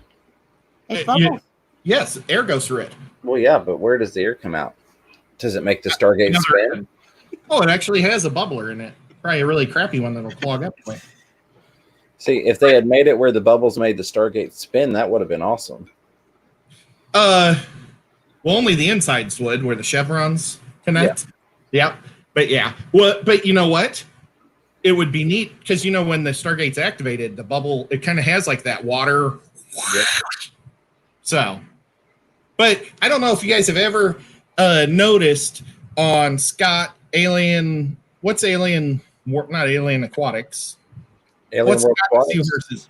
It bubbles. Yes, air goes through it. Well, yeah, but where does the air come out? Does it make the Stargate spin? Oh, it actually has a bubbler in it. Probably a really crappy one that'll clog up quick. See, if they had made it where the bubbles made the Stargate spin, that would have been awesome. Well, only the insides would, where the chevrons connect. Yeah. But yeah. Well, but you know what? It would be neat because when the Stargate's activated, the bubble, it kind of has like that water. Yeah. So, but I don't know if you guys have ever noticed on Scott Alien. What's Alien? Not Alien Aquatics. Alien World Aquatics. Versus,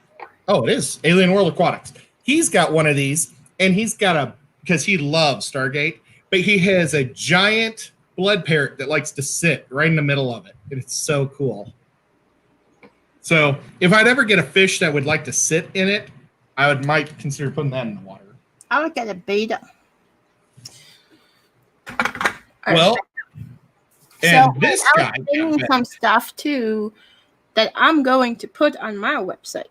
it is Alien World Aquatics. He's got one of these, and he's got because he loves Stargate, but he has a giant blood parrot that likes to sit right in the middle of it. And it's so cool. So if I'd ever get a fish that would like to sit in it, I might consider putting that in the water. I would get a beta. Well, and so this guy bringing some stuff too that I'm going to put on my website.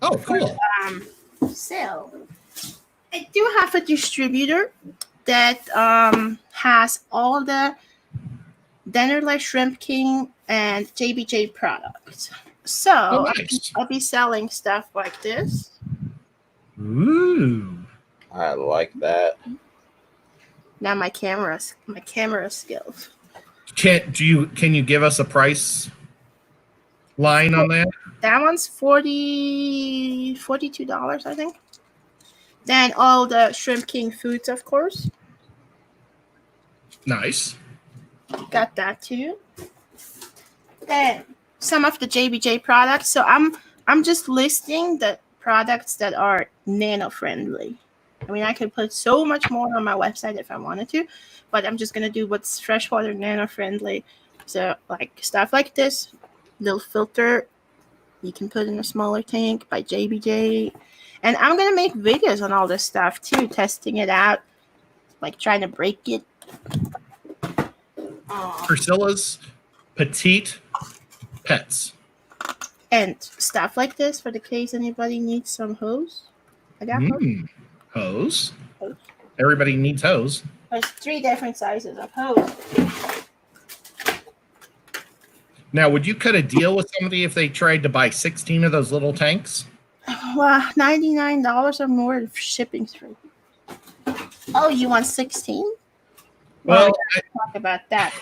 Oh, cool. So I do have a distributor that has all the Dennerle Shrimp King and JBJ products. So nice. I'll be selling stuff like this. Ooh. I like that. Now my camera skills. Can you give us a price line on that? That one's $42, I think. Then all the Shrimp King foods, of course. Nice. Got that too. Then some of the JBJ products. So I'm just listing the products that are nano friendly. I mean, I could put so much more on my website if I wanted to, but I'm just going to do what's freshwater nano friendly. So like stuff like this, little filter you can put in a smaller tank by JBJ. And I'm going to make videos on all this stuff too, testing it out, like trying to break it. Priscilla's petite pets. And stuff like this for the case anybody needs some hose. I got Hose. Hose. Everybody needs hose. There's 3 different sizes of hose. Now, would you cut a deal with somebody if they tried to buy 16 of those little tanks? Well, $99 or more if shipping's free. Oh, you want 16? Well, talk about that.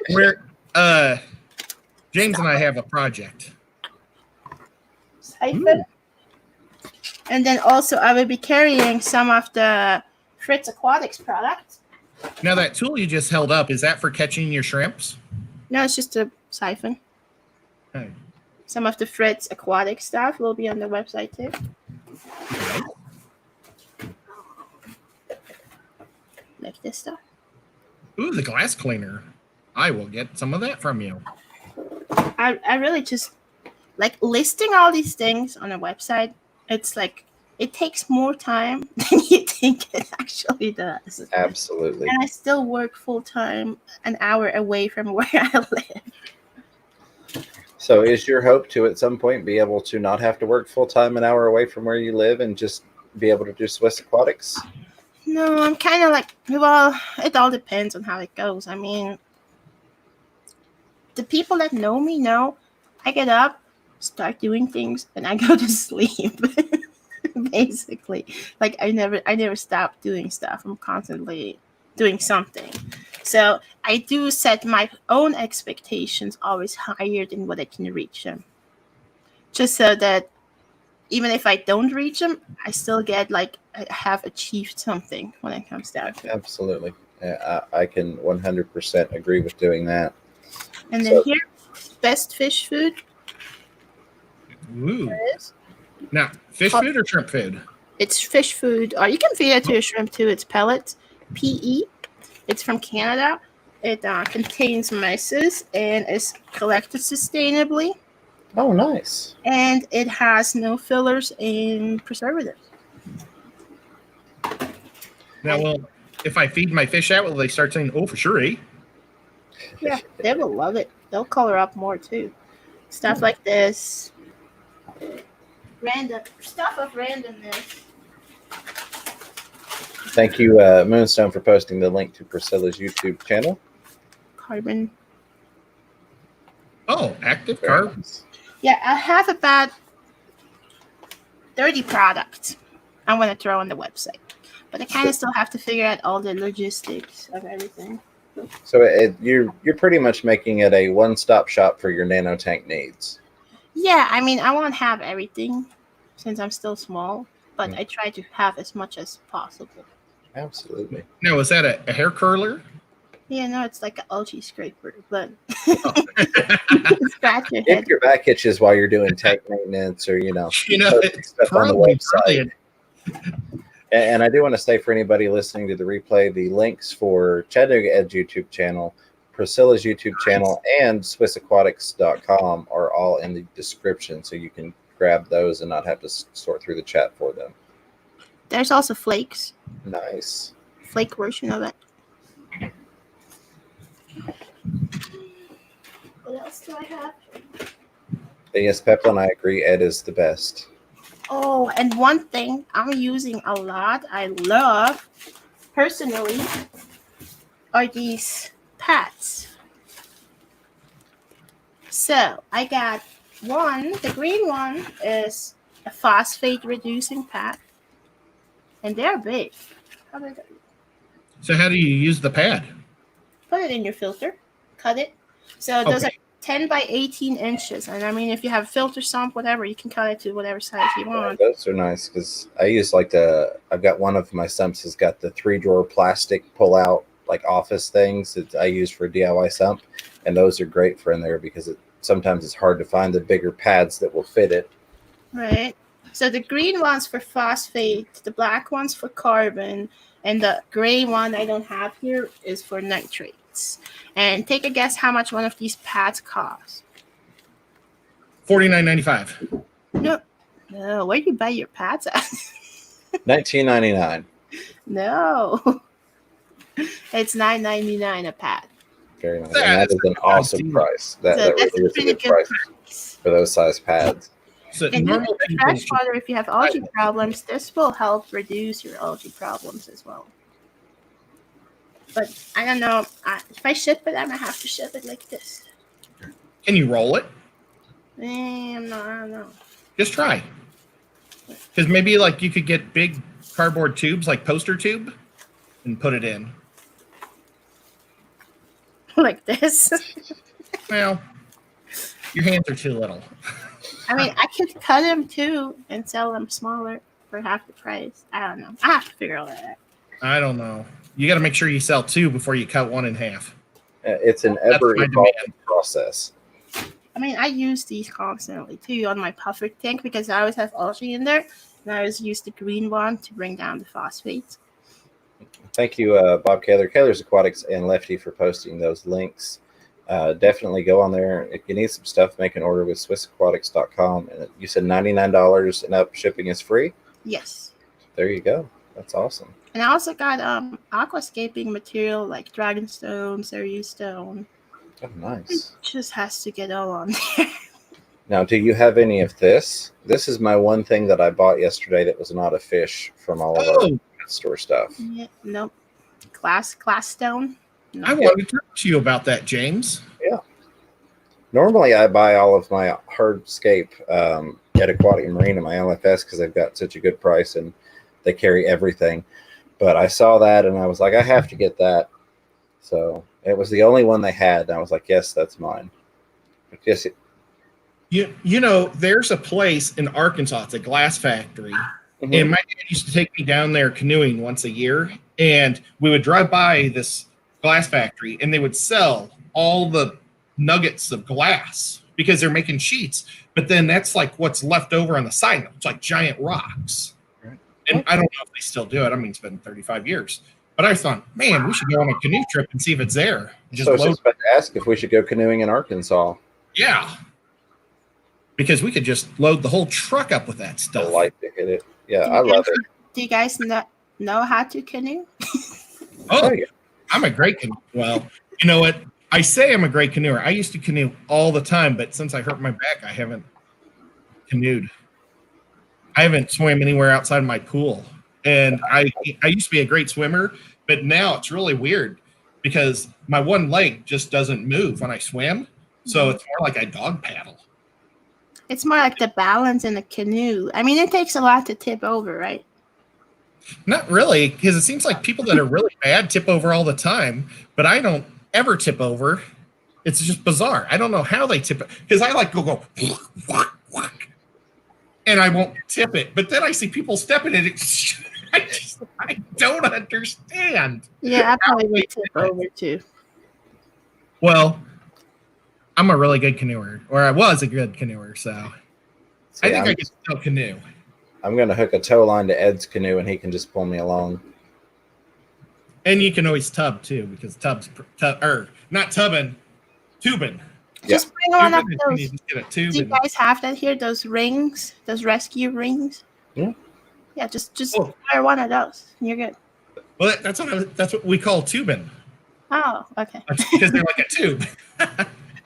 we're James and I have a project. Siphon. And then also I will be carrying some of the Fritz Aquatics products. Now, that tool you just held up, is that for catching your shrimps? No, it's just a siphon. Okay. Some of the Fritz Aquatic stuff will be on the website too. Okay. Like this stuff. Ooh, the glass cleaner. I will get some of that from you. I really just like listing all these things on a website. It's like it takes more time than you think it actually does. Absolutely. And I still work full time an hour away from where I live. So is your hope to at some point be able to not have to work full time an hour away from where you live and just be able to do Swiss Aquatics? No, I'm kind of like, well, it all depends on how it goes. I mean, the people that know me know I get up, start doing things, and I go to sleep. Basically, like I never stop doing stuff. I'm constantly doing something. So I do set my own expectations always higher than what I can reach them. Just so that even if I don't reach them, I still get like I have achieved something when it comes down to it. Absolutely. Yeah, I can 100% agree with doing that. And then here, best fish food. Ooh. There it is. Now, fish food or shrimp food? It's fish food. Or you can feed it to your shrimp too. It's pellets. PE. It's from Canada. It contains messes and is collected sustainably. Oh, nice. And it has no fillers and preservatives. Now, well, if I feed my fish out, will they start saying, "Oh, for sure, eh?" Yeah, they will love it. They'll color up more too. Stuff like this. Random stuff of randomness. Thank you, Moonstone, for posting the link to Priscilla's YouTube channel. Carbon. Oh, active carb. Yeah, I have about 30 products I want to throw on the website. But I kind of still have to figure out all the logistics of everything. So you're pretty much making it a one-stop shop for your nano tank needs. Yeah, I mean, I won't have everything since I'm still small, but I try to have as much as possible. Absolutely. Now, is that a hair curler? Yeah, no, it's like an algae scraper, but Oh. scratch your head. If your back itches while you're doing tank maintenance or, posting stuff on the website. And I do want to say for anybody listening to the replay, the links for Chattanooga Ed's YouTube channel, Priscilla's YouTube channel, and SwissAquatics.com are all in the description, so you can grab those and not have to sort through the chat for them. There's also flakes. Nice. Flake version of it. What else do I have? Yes, Pepla and I agree. Ed is the best. Oh, and one thing I'm using a lot, I love personally, are these pads. So I got one, the green one is a phosphate reducing pad, and they're big. How big are they? So how do you use the pad? Put it in your filter, cut it. So those are 10 by 18 inches. And I mean, if you have filter sump, whatever, you can cut it to whatever size you want. Those are nice because I use I've got one of my sumps has got the 3-drawer plastic pull out like office things that I use for a DIY sump. And those are great for in there because sometimes it's hard to find the bigger pads that will fit it. Right. So the green one's for phosphate, the black one's for carbon, and the gray one I don't have here is for nitrates. And take a guess how much one of these pads cost. $49.95. No, where do you buy your pads at? $19.99. No, it's $9.99 a pad. Very nice. And that is an awesome price. That So really is a good price for those size pads. So And even normal for people fresh should- water, if you have algae problems, this will help reduce your algae problems as well. But I don't know. If I ship it, I'm going to have to ship it like this. Can you roll it? I don't know. Just try. Because maybe like you could get big cardboard tubes, like poster tube, and put it in. Like this. Well, your hands are too little. I mean, I could cut them too and sell them smaller for half the price. I don't know. I have to figure all that out. I don't know. You got to make sure you sell two before you cut one in half. It's an That's ever my evolving demand. process. I mean, I use these constantly too on my puffer tank because I always have algae in there. And I always use the green one to bring down the phosphates. Thank you, Bob Kaler, Kaler's Aquatics, and Lefty for posting those links. Definitely go on there. If you need some stuff, make an order with SwissAquatics.com. And you said $99 and up, shipping is free? Yes. There you go. That's awesome. And I also got aquascaping material like dragonstone, cerise stone. Oh, nice. Just has to get all on there. Now, do you have any of this? This is my one thing that I bought yesterday that was not a fish from all of our Oh, store stuff. Yeah, nope. Glass stone. No. I wanted to talk to you about that, James. Normally, I buy all of my hardscape at Aquatic and Marine in my LFS because they've got such a good price and they carry everything. But I saw that and I was like, I have to get that. So it was the only one they had. And I was like, yes, that's mine. Yes, You know, there's a place in Arkansas. It's a glass factory. And my dad used to take me down there canoeing once a year. And we would drive by this glass factory and they would sell all the nuggets of glass because they're making sheets. But then that's like what's left over on the side. It's like giant rocks. Right. And I don't know if they still do it. I mean, it's been 35 years. But I thought, man, we should go on a canoe trip and see if it's there. Just so I was load. just about to ask if we should go canoeing in Arkansas. Yeah. Because we could just load the whole truck up with that I stuff. like to hit it. Yeah, Do I you love guys- it. Do you guys know how to canoe? Oh, yeah. I'm a great canoe. Well, you know what? I say I'm a great canoeer. I used to canoe all the time, but since I hurt my back, I haven't canoed. I haven't swam anywhere outside of my pool. And I used to be a great swimmer, but now it's really weird because my one leg just doesn't move when I swim. So it's more like I dog paddle. It's more like the balance in a canoe. I mean, it takes a lot to tip over, right? Not really, because it seems like people that are really bad tip over all the time, but I don't ever tip over. It's just bizarre. I don't know how they tip it, because I like go, and I won't tip it. But then I see people stepping in it. I don't understand. Yeah, I probably would tip over too. Well, I'm a really good canoeer, or I was a good canoeer, so See, I think I can still canoe. I'm going to hook a tow line to Ed's canoe and he can just pull me along. And you can always tub too, because not tubbing, tubing. Just bring one of Tubing is when those. you just get a Do tube you and- guys have that here? Those rings, those rescue rings? Yeah. Yeah, just Oh. wear one of those. And you're good. Well, that's what we call tubing. Oh, okay. Because they're like a tube.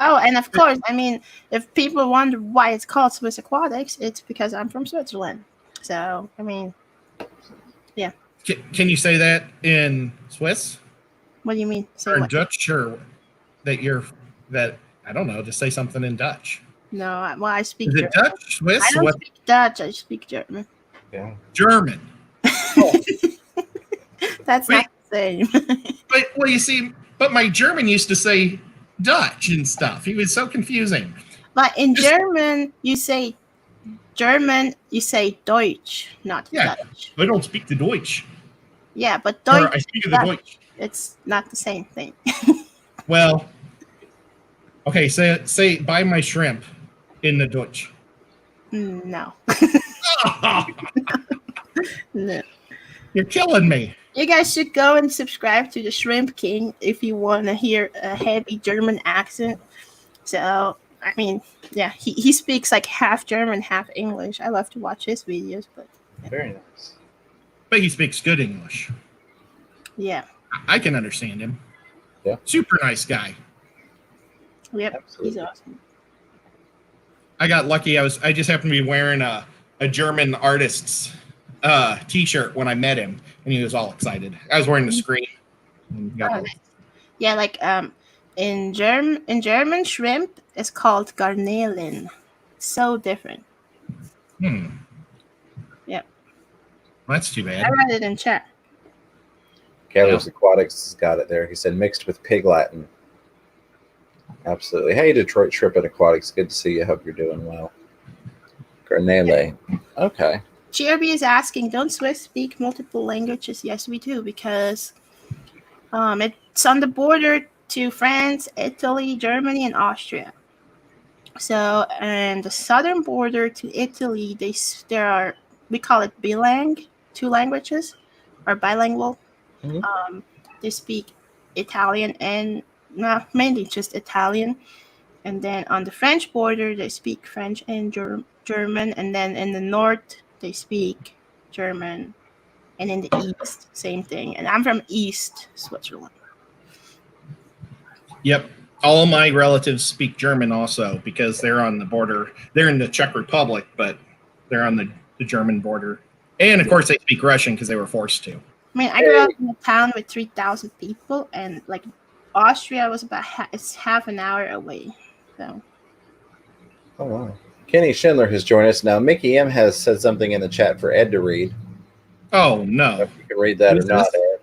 Oh, and of course, I mean, if people wonder why it's called Swiss Aquatics, it's because I'm from Switzerland. So, I mean, Can you say that in Swiss what do you mean? Say or in what? Dutch, or that I don't know? Just say something in Dutch. No, I speak Is it German. Dutch, Swiss, I don't what? speak Dutch. I speak German. Yeah. German? That's Wait. not the same. But well, you see, but my German used to say Dutch and stuff. He was so confusing. But in German, you say Deutsch, not Yeah. Dutch. I don't speak the Deutsch. Yeah, but Or I Deutsch, speak the Deutsch. it's not the same thing. Well, okay. Say buy my shrimp in the Deutsch. No. No. You're killing me. You guys should go and subscribe to the Shrimp King if you want to hear a heavy German accent. So, I mean, yeah, he speaks like half German, half English. I love to watch his videos, but Very nice. But he speaks good English. yeah. I can understand him. Yeah. Super nice guy. Yep, Absolutely. he's awesome. I got lucky. I just happened to be wearing a German artist's t-shirt when I met him, and he was all excited. I was wearing the screen. And got Oh, nice. Yeah, like in German, shrimp is called Garnelen. So different. Yep. That's too bad. I read it in chat. Caleb's Aquatics has got it there. He said mixed with Pig Latin. Absolutely. Hey, Detroit Trip and Aquatics. Good to see you. Hope you're doing well. Garnele. Okay. GRB is asking, don't Swiss speak multiple languages? Yes, we do, because it's on the border to France, Italy, Germany, and Austria. So, and the southern border to Italy, we call it bilang, 2 languages, or bilingual. Mhm. They speak Italian and mainly just Italian. And then on the French border, they speak French and German. And then in the north, they speak German. And in the east, same thing. And I'm from East Switzerland. Yep. All my relatives speak German also because they're on the border. They're in the Czech Republic, but they're on the German border. And, of course, they speak Russian because they were forced to. I mean, I grew up in a town with 3,000 people, and like Austria was about it's half an hour away. So. Oh, wow. Kenny Schindler has joined us now. Mickey M has said something in the chat for Ed to read. Oh, no. If you can read that Who's or not, this?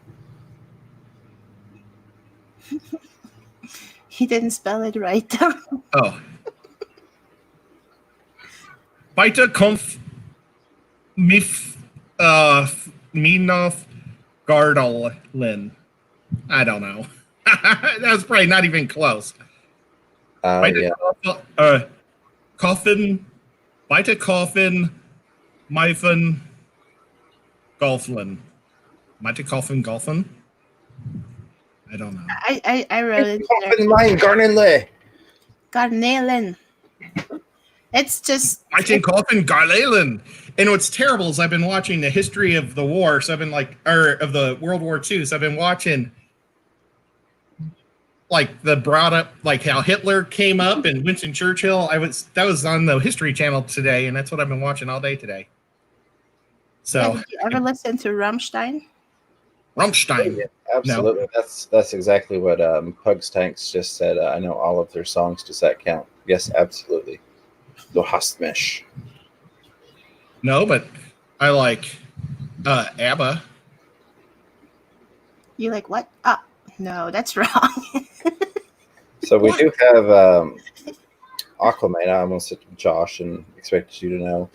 Ed. He didn't spell it right. Oh. Weiter kommt mich Minov Gardelin. I don't know. That was probably not even close. Yeah. Coffin, Weiter Coffin, Meifen, Golflin. Weiter Coffin, Golfin? I don't know. I wrote it Garnele. Garnelen. It's just Weiter Coffin, Garlelen. And what's terrible is I've been watching the history of the war, so I've been of the World War II, so I've been watching brought up how Hitler came up and Winston Churchill. That was on the History Channel today, and that's what I've been watching all day today. So, did you ever listen to Rammstein? Rammstein. Yeah, absolutely. No. That's exactly what Pugs Tanks just said. I know all of their songs. Does that count? Yes, absolutely. Du hast mich. No, but I like ABBA. You like what? Ah, no, that's wrong. So we do have Aquamate. I almost said Josh and expected you to know.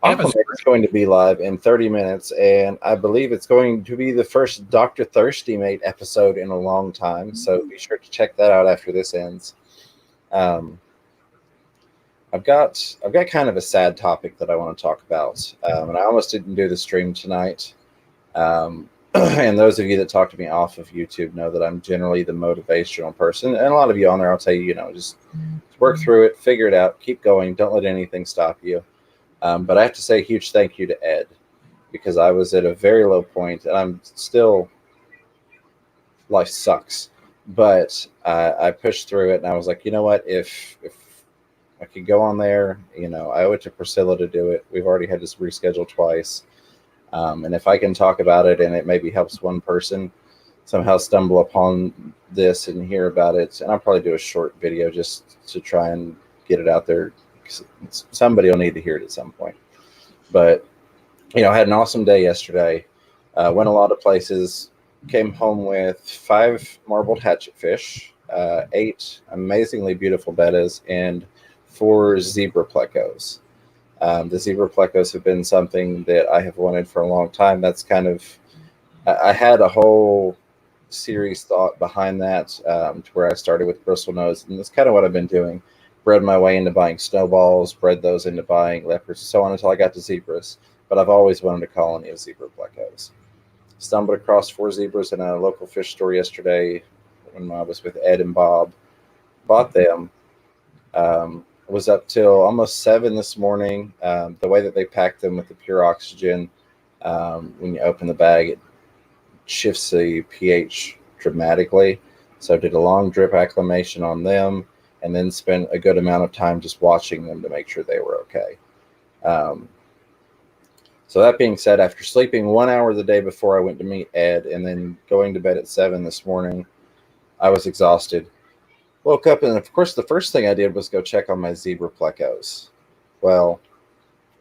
Aquamate is going to be live in 30 minutes, and I believe it's going to be the first Dr. Thirsty Mate episode in a long time. So be sure to check that out after this ends. I've got kind of a sad topic that I want to talk about, and I almost didn't do the stream tonight. And those of you that talk to me off of YouTube know that I'm generally the motivational person, and a lot of you on there, I'll tell you, just work through it, figure it out, keep going, don't let anything stop you. But I have to say a huge thank you to Ed, because I was at a very low point, and I'm still, life sucks, but I pushed through it, and I was like, you know what, if I could go on there, I owe it to Priscilla to do it. We've already had this rescheduled twice. And if I can talk about it and it maybe helps one person somehow stumble upon this and hear about it, and I'll probably do a short video just to try and get it out there. Somebody will need to hear it at some point. But, I had an awesome day yesterday. Went a lot of places. Came home with 5 marbled hatchetfish, 8 amazingly beautiful bettas, and 4 zebra plecos. The zebra plecos have been something that I have wanted for a long time. That's kind of, I had a whole series thought behind that, to where I started with bristlenose, and that's kind of what I've been doing. bred my way into buying snowballs, bred those into buying leopards, so on until I got to zebras. But I've always wanted a colony of zebra plecos. Stumbled across 4 zebras in a local fish store yesterday when I was with Ed and Bob. Bought them. Was up till almost 7 this morning. The way that they packed them with the pure oxygen, when you open the bag, it shifts the pH dramatically. So did a long drip acclimation on them, and then spent a good amount of time just watching them to make sure they were okay. So that being said, after sleeping 1 hour the day before I went to meet Ed and then going to bed at 7 this morning, I was exhausted. Woke up, and of course the first thing I did was go check on my zebra plecos. Well,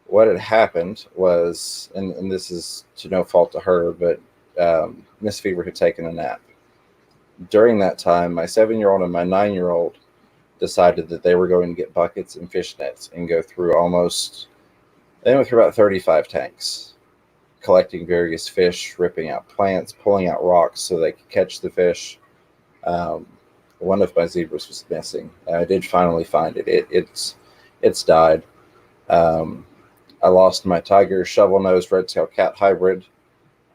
what had happened was, and this is to no fault to her, but Miss Fever had taken a nap. During that time, my 7-year-old and my 9-year-old decided that they were going to get buckets and fish nets and go through they went through about 35 tanks, collecting various fish, ripping out plants, pulling out rocks so they could catch the fish. One of my zebras was missing. I did finally find it. It's died. I lost my tiger shovel-nosed red-tail cat hybrid.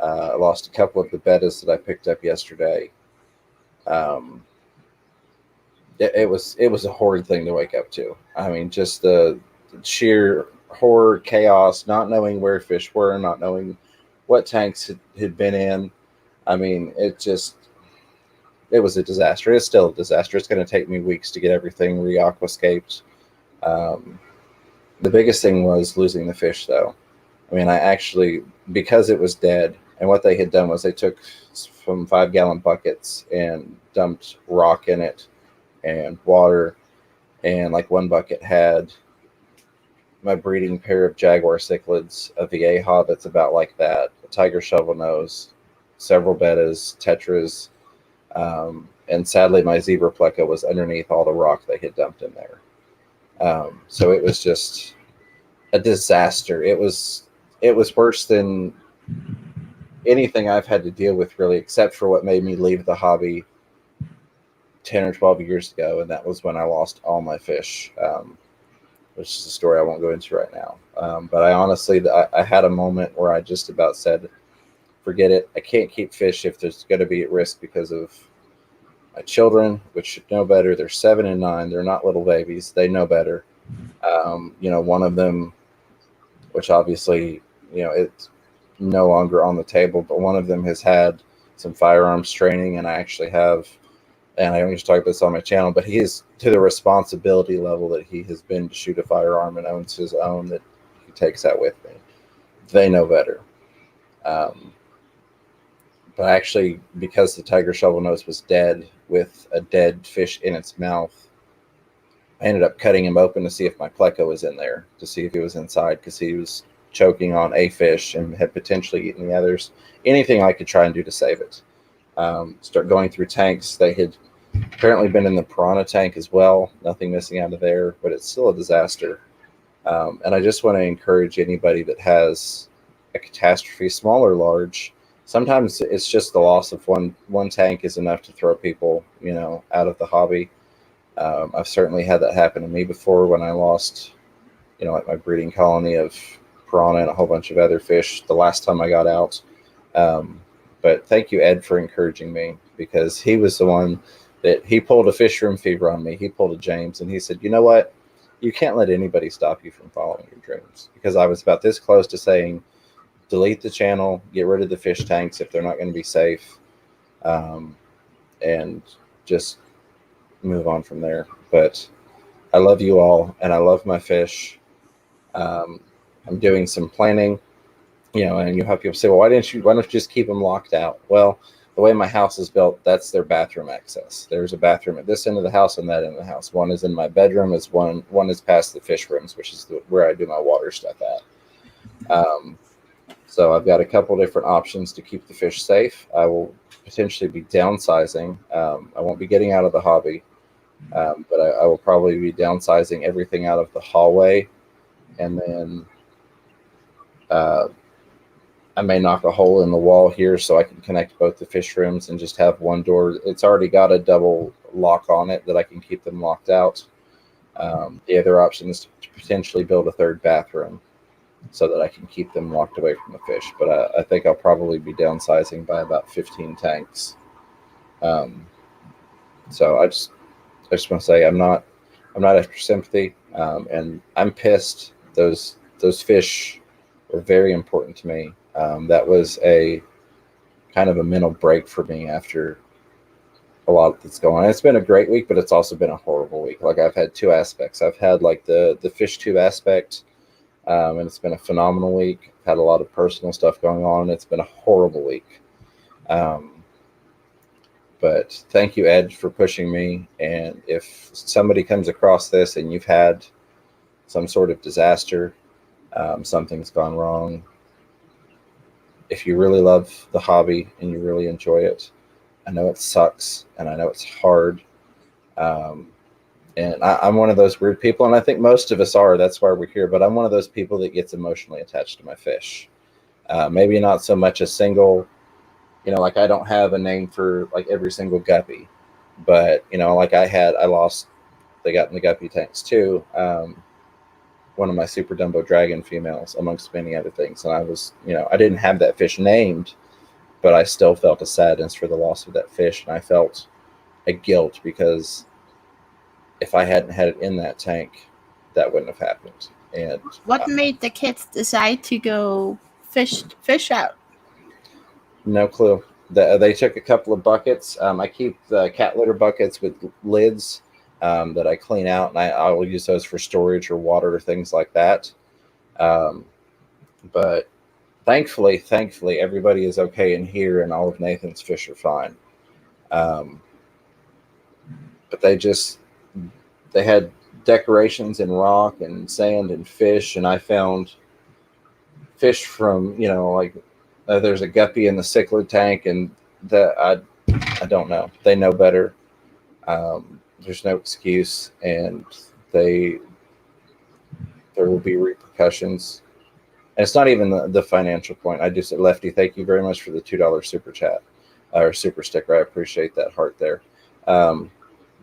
I lost a couple of the bettas that I picked up yesterday. It was a horrid thing to wake up to. I mean, just the sheer horror, chaos, not knowing where fish were, not knowing what tanks had been in. I mean, it was a disaster. It's still a disaster. It's going to take me weeks to get everything re-aquascaped. The biggest thing was losing the fish, though. I mean, I actually, because it was dead, and what they had done was they took some 5-gallon buckets and dumped rock in it and water, and like one bucket had my breeding pair of jaguar cichlids, a vieja that's about like that, a tiger shovel nose, several bettas, tetras, and sadly my zebra pleco was underneath all the rock they had dumped in there. So it was just a disaster. It was worse than anything I've had to deal with, really, except for what made me leave the hobby 10 or 12 years ago, and that was when I lost all my fish, which is a story I won't go into right now. But I honestly, I had a moment where I just about said, forget it. I can't keep fish if there's going to be at risk because of my children, which should know better. They're 7 and 9. They're not little babies. They know better. One of them, which obviously, it's no longer on the table, but one of them has had some firearms training, and I actually have, and I don't just talk about this on my channel, but he is to the responsibility level that he has been to shoot a firearm and owns his own, that he takes that with me. They know better. But actually, because the tiger shovel nose was dead with a dead fish in its mouth, I ended up cutting him open to see if my pleco was in there, to see if he was inside, because he was choking on a fish and had potentially eaten the others. Anything I could try and do to save it. Start going through tanks. They had apparently been in the piranha tank as well. Nothing missing out of there, but it's still a disaster. And I just want to encourage anybody that has a catastrophe, small or large. Sometimes it's just the loss of one tank is enough to throw people, out of the hobby. I've certainly had that happen to me before when I lost, like my breeding colony of piranha and a whole bunch of other fish the last time I got out. But thank you, Ed, for encouraging me, because he was the one that he pulled a fish room fever on me. He pulled a James, and he said, you know what? You can't let anybody stop you from following your dreams, because I was about this close to saying, delete the channel, get rid of the fish tanks if they're not going to be safe, and just move on from there. But I love you all, and I love my fish. I'm doing some planning, and you have people say, well, why don't you just keep them locked out? Well, the way my house is built, that's their bathroom access. There's a bathroom at this end of the house and that end of the house. One is in my bedroom, one is past the fish rooms, which is where I do my water stuff at. So I've got a couple different options to keep the fish safe. I will potentially be downsizing. I won't be getting out of the hobby, but I will probably be downsizing everything out of the hallway, and then I may knock a hole in the wall here so I can connect both the fish rooms and just have one door. It's already got a double lock on it that I can keep them locked out. The other option is to potentially build a third bathroom so that I can keep them locked away from the fish. But I think I'll probably be downsizing by about 15 tanks. So I just want to say I'm not after sympathy, and I'm pissed. Those fish were very important to me. That was a kind of a mental break for me after a lot that's going on. It's been a great week, but it's also been a horrible week. Like, I've had two aspects. I've had like the fish tube aspect, and it's been a phenomenal week. I've had a lot of personal stuff going on, and it's been a horrible week. But thank you, Ed, for pushing me. And if somebody comes across this and you've had some sort of disaster, something's gone wrong, if you really love the hobby and you really enjoy it, I know it sucks and I know it's hard. And I'm one of those weird people, and I think most of us are. That's why we're here. But I'm one of those people that gets emotionally attached to my fish. Maybe not so much a single, like I don't have a name for like every single guppy, but like they got in the guppy tanks too. One of my super Dumbo dragon females, amongst many other things. And I was, I didn't have that fish named, but I still felt a sadness for the loss of that fish. And I felt a guilt because if I hadn't had it in that tank, that wouldn't have happened. And what made the kids decide to go fish out? No clue. They took a couple of buckets. I keep the cat litter buckets with lids that I clean out, and I will use those for storage or water or things like that. But thankfully, everybody is okay in here, and all of Nathan's fish are fine. But they had decorations in rock and sand and fish, and I found fish from, there's a guppy in the cichlid tank, and I don't know. They know better. There's no excuse, and there will be repercussions. And it's not even the financial point. I just said, Lefty, thank you very much for the $2 super chat or super sticker. I appreciate that heart there.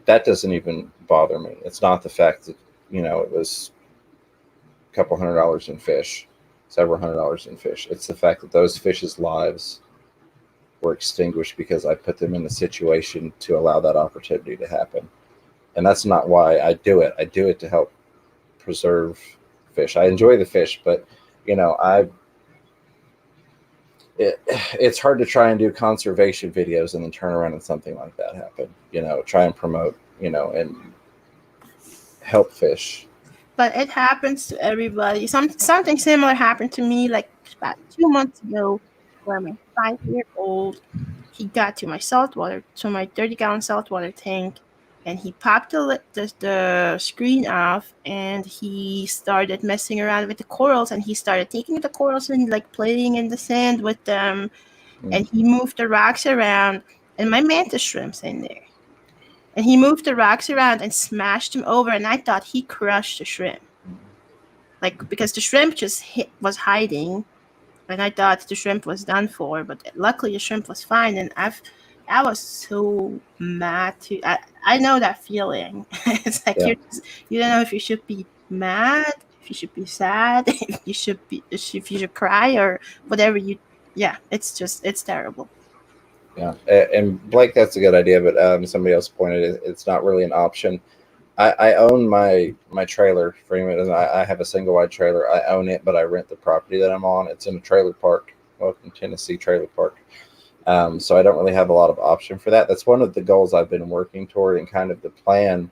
That doesn't even bother me. It's not the fact that, it was a couple $100 in fish, several $100 in fish. It's the fact that those fish's lives were extinguished because I put them in a situation to allow that opportunity to happen. And that's not why I do it. I do it to help preserve fish. I enjoy the fish, but it's hard to try and do conservation videos and then turn around and something like that happen. Try and promote, and help fish. But it happens to everybody. Something similar happened to me like about 2 months ago, where my 5-year-old, he got to my 30-gallon saltwater tank, and he popped the screen off, and he started messing around with the corals, and he started taking the corals and like playing in the sand with them, and he moved the rocks around, and my mantis shrimp's in there. And he moved the rocks around and smashed them over, and I thought he crushed the shrimp. Like, because the shrimp just was hiding, and I thought the shrimp was done for, but luckily the shrimp was fine, and I was so mad too. I know that feeling. It's like you don't know if you should be mad, if you should be sad, if you should cry or whatever it's terrible. Yeah, and Blake, that's a good idea, but somebody else pointed it's not really an option. I own my trailer for anyone. I have a single wide trailer. I own it, but I rent the property that I'm on. It's in a trailer park, Welcome Tennessee trailer park. So I don't really have a lot of option for that. That's one of the goals I've been working toward, and kind of the plan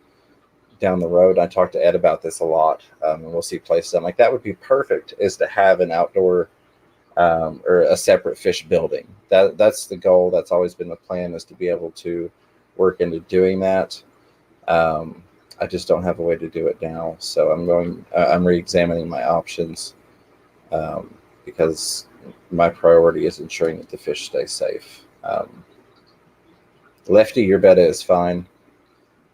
down the road. I talked to Ed about this a lot, and we'll see places. I'm like, that would be perfect, is to have an outdoor or a separate fish building. That's the goal. That's always been the plan, is to be able to work into doing that. I just don't have a way to do it now. So I'm re-examining my options because my priority is ensuring that the fish stay safe. Lefty, your betta is fine.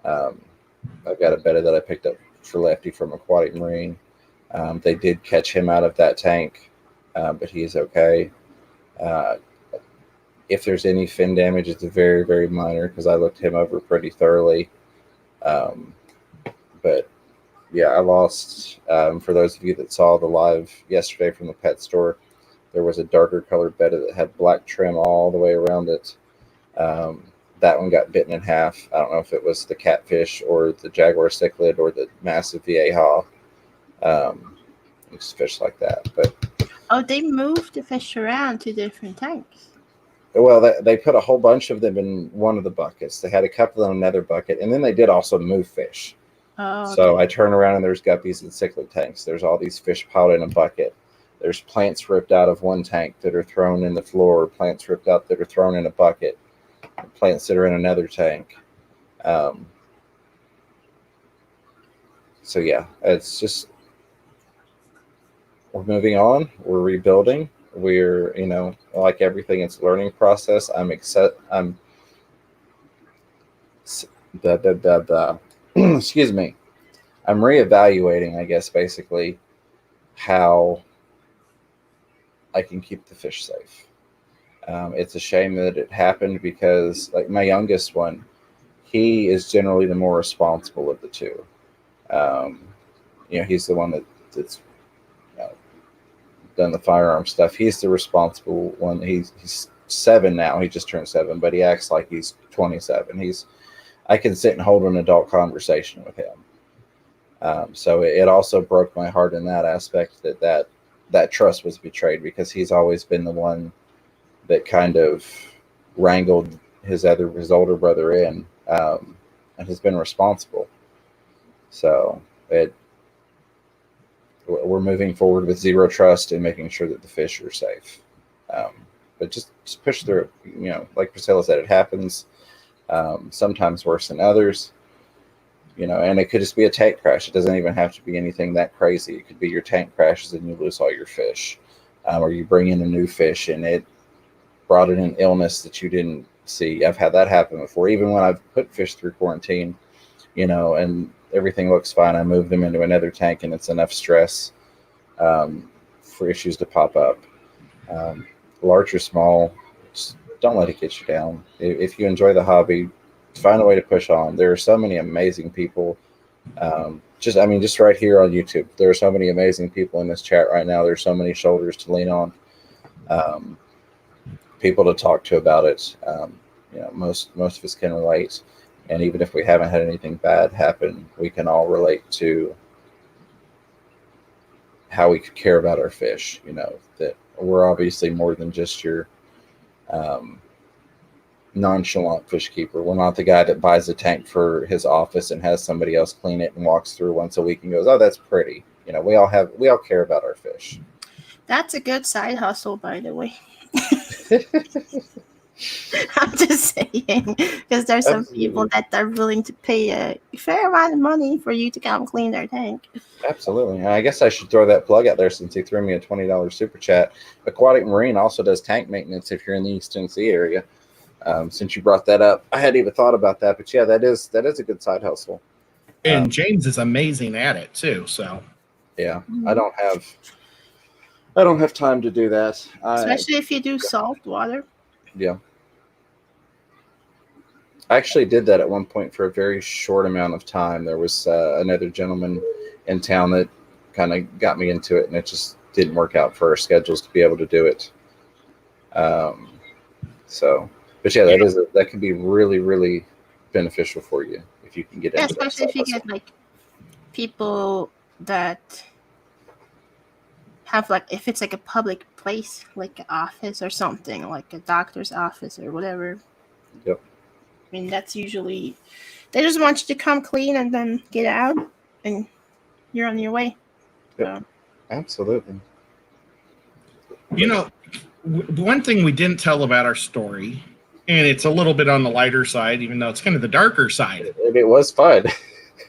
I've got a betta that I picked up for Lefty from Aquatic Marine. They did catch him out of that tank, but he is okay. If there's any fin damage, it's very, very minor because I looked him over pretty thoroughly. But yeah, I lost. For those of you that saw the live yesterday from the pet store, there was a darker colored betta that had black trim all the way around it. That one got bitten in half. I don't know if it was the catfish or the jaguar cichlid or the massive VA haw. Just fish like that. But they moved the fish around to different tanks. well, they put a whole bunch of them in one of the buckets. They had a couple in another bucket, and then they did also move fish. Oh, okay. So I turn around and there's guppies and cichlid tanks. There's all these fish piled in a bucket. There's plants ripped out of one tank that are thrown in the floor. Plants ripped out that are thrown in a bucket. Plants that are in another tank. So yeah, it's just we're moving on. We're rebuilding. We're like everything, it's a learning process. Excuse me. I'm reevaluating, I guess, basically how I can keep the fish safe. It's a shame that it happened because, like, my youngest one, he is generally the more responsible of the two. He's the one that's done the firearm stuff. He's the responsible one. He's 7 now. He just turned 7, but he acts like he's 27. I can sit and hold an adult conversation with him. So it also broke my heart in that aspect that trust was betrayed, because he's always been the one that kind of wrangled his older brother in, and has been responsible. So we're moving forward with zero trust and making sure that the fish are safe. But just push through. Like Priscilla said, it happens. Sometimes worse than others. And it could just be a tank crash. It doesn't even have to be anything that crazy. It could be your tank crashes and you lose all your fish, or you bring in a new fish and it brought in an illness that you didn't see. I've had that happen before. Even when I've put fish through quarantine, and everything looks fine, I move them into another tank and it's enough stress for issues to pop up. Large or small, just don't let it get you down. If you enjoy the hobby, find a way to push on. There are so many amazing people. Just right here on YouTube, there are so many amazing people in this chat right now. There's so many shoulders to lean on, people to talk to about it. Most of us can relate, and even if we haven't had anything bad happen, we can all relate to how we could care about our fish. That we're obviously more than just your nonchalant fish keeper. We're not the guy that buys a tank for his office and has somebody else clean it and walks through once a week and goes, "Oh, that's pretty." We all care about our fish. That's a good side hustle, by the way. I'm just saying, because there's some people that are willing to pay a fair amount of money for you to come clean their tank. Absolutely. And I guess I should throw that plug out there since he threw me a $20 super chat. Aquatic Marine also does tank maintenance if you're in the East Tennessee area. Since you brought that up, I hadn't even thought about that, but yeah, that is a good side hustle. And James is amazing at it too. So yeah, I don't have time to do that. Especially if you do salt water. Yeah. I actually did that at one point for a very short amount of time. There was another gentleman in town that kind of got me into it, and it just didn't work out for our schedules to be able to do it. But yeah, that can be really, really beneficial for you if you can get into that. Especially if you get like people that have if it's like a public place, like an office or something, like a doctor's office or whatever. Yep. I mean, that's usually, they just want you to come clean and then get out and you're on your way. Yep. So. Absolutely. One thing we didn't tell about our story, and it's a little bit on the lighter side, even though it's kind of the darker side. It was fun.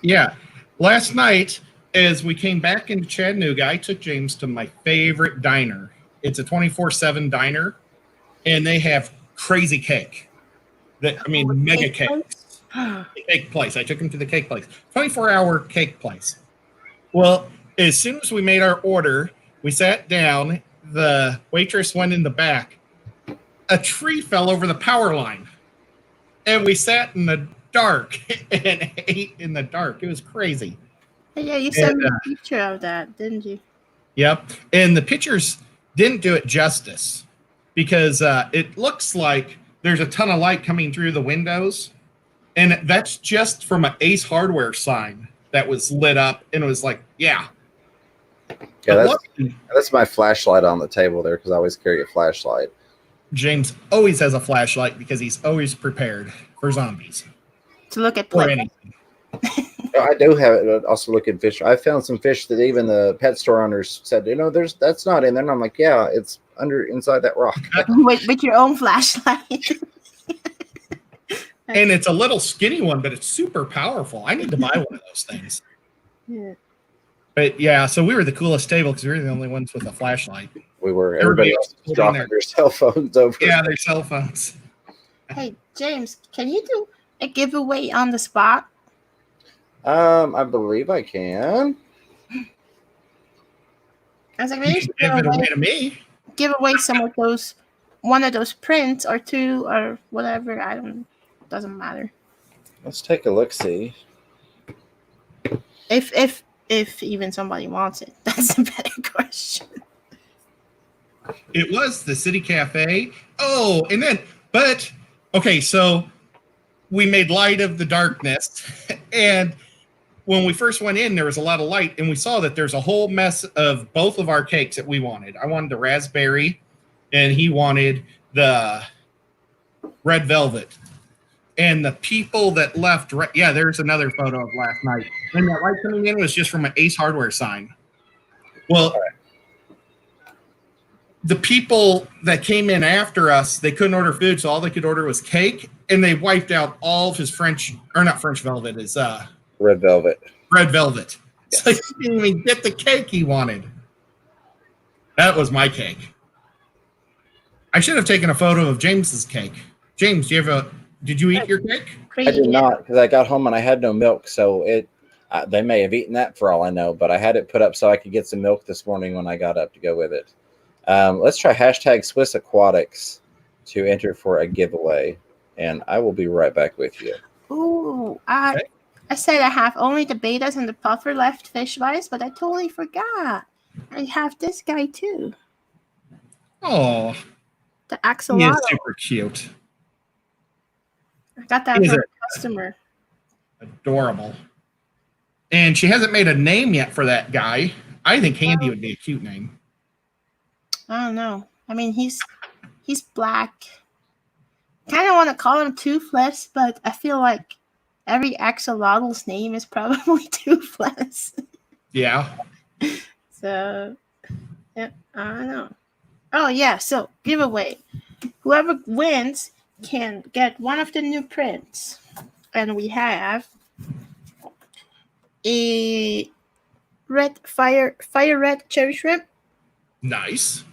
Yeah. Last night, as we came back into Chattanooga, I took James to my favorite diner. It's a 24/7 diner, and they have crazy cake. Mega cakes. Cake place. I took him to the cake place. 24-hour cake place. Well, as soon as we made our order, we sat down. The waitress went in the back. A tree fell over the power line. And we sat in the dark and ate in the dark. It was crazy. Yeah, you sent And, me a picture of that, didn't you? Yep. And the pictures didn't do it justice because it looks like there's a ton of light coming through the windows. And that's just from an Ace Hardware sign that was lit up. And it was like, yeah. Yeah, that's my flashlight on the table there because I always carry a flashlight. James always has a flashlight because he's always prepared for zombies. To look at Or play. anything. I do have it. Also look at fish. I found some fish that even the pet store owners said, that's not in there. And I'm like, yeah, it's inside that rock. with your own flashlight. And it's a little skinny one, but it's super powerful. I need to buy one of those things. Yeah. But yeah, so we were the coolest table because we were the only ones with a flashlight. We were. Everybody else was dropping their cell phones over. Yeah, their cell phones. Hey, James, can you do a giveaway on the spot? I believe I can. I was like, maybe Give it away to me. give away one of those prints or two or whatever. Doesn't matter. Let's take a look. See if even somebody wants it. That's a better question. It was the City Cafe. Oh, okay, so we made light of the darkness. And when we first went in, there was a lot of light, and we saw that there's a whole mess of both of our cakes that we wanted. I wanted the raspberry, and he wanted the red velvet. And the people that left, there's another photo of last night. And that light coming in was just from an Ace Hardware sign. Well, the people that came in after us, they couldn't order food, so all they could order was cake, and they wiped out all of his not French velvet, his red velvet. Red velvet. Yes. So he didn't even get the cake he wanted. That was my cake. I should have taken a photo of James's cake. James, did you eat your cake? I did not because I got home and I had no milk, so they may have eaten that for all I know, but I had it put up so I could get some milk this morning when I got up to go with it. Let's try hashtag Swiss Aquatics to enter for a giveaway, and I will be right back with you. Ooh, I said I have only the betas and the puffer left fish-wise, but I totally forgot. I have this guy too. Oh, The he axolotl. is super cute. I got that from a customer. Adorable. And she hasn't made a name yet for that guy. I think Handy would be a cute name. I don't know. I mean, he's black. Kind of want to call him Toothless, but I feel like every axolotl's name is probably Toothless. Yeah. So, yeah, I don't know. Oh, yeah, so giveaway. Whoever wins can get one of the new prints. And we have a fire red cherry shrimp, Nice.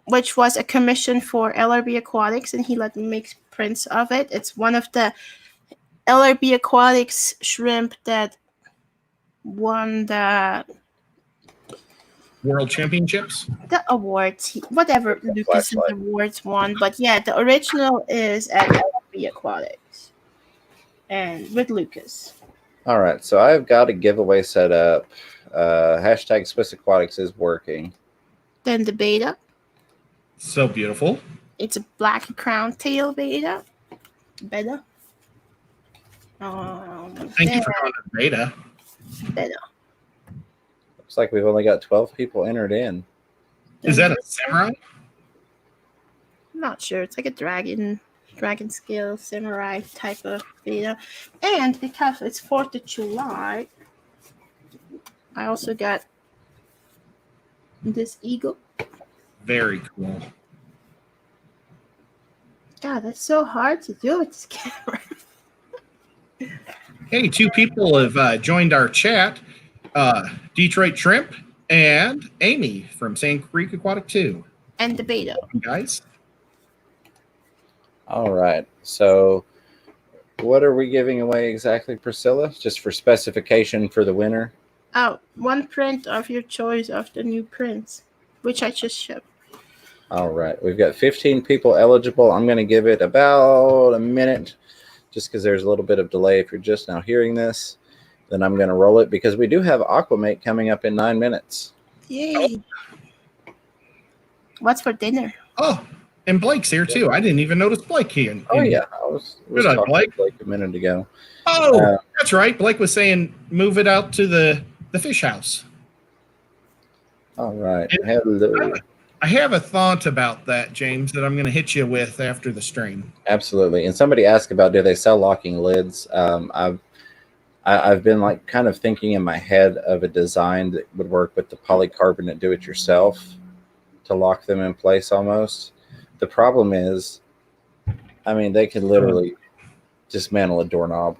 which was a commission for LRB Aquatics, and he let me make prints of it. It's one of the LRB Aquatics shrimp that won the World Championships? the awards, whatever Lucas' awards won. But yeah, the original is at LRB Aquatics and with Lucas. All right, so I've got a giveaway set up. Hashtag Swiss Aquatics is working. Then the beta. So beautiful. It's a black crown tail beta. Beta. Thank you for calling it beta. Beta. Looks like we've only got 12 people entered in. Is that a samurai? I'm not sure. It's like a dragon scale samurai type of beta. And because it's 4th of July, I also got this eagle. Very cool. God, that's so hard to do with this camera. Hey, 2 people have joined our chat. Detroit Shrimp and Amy from Sand Creek Aquatic 2. And the beta. Welcome, guys. All right, so what are we giving away exactly, Priscilla? Just for specification for the winner? Oh, one print of your choice of the new prints, which I just shipped. All right, we've got 15 people eligible. I'm going to give it about a minute just because there's a little bit of delay if you're just now hearing this. then I'm going to roll it because we do have Aquamate coming up in 9 minutes. Yay. What's for dinner? Oh, and Blake's here too. I didn't even notice Blake here. Oh, yeah. I was Good on, talking Blake. to Blake a minute ago. Oh, that's right. Blake was saying move it out to the fish house. All right. And Hello. I have a thought about that, James, that I'm going to hit you with after the stream. Absolutely. And somebody asked about, do they sell locking lids? I've been like kind of thinking in my head of a design that would work with the polycarbonate do-it-yourself to lock them in place almost. The problem is, I mean, they could literally dismantle a doorknob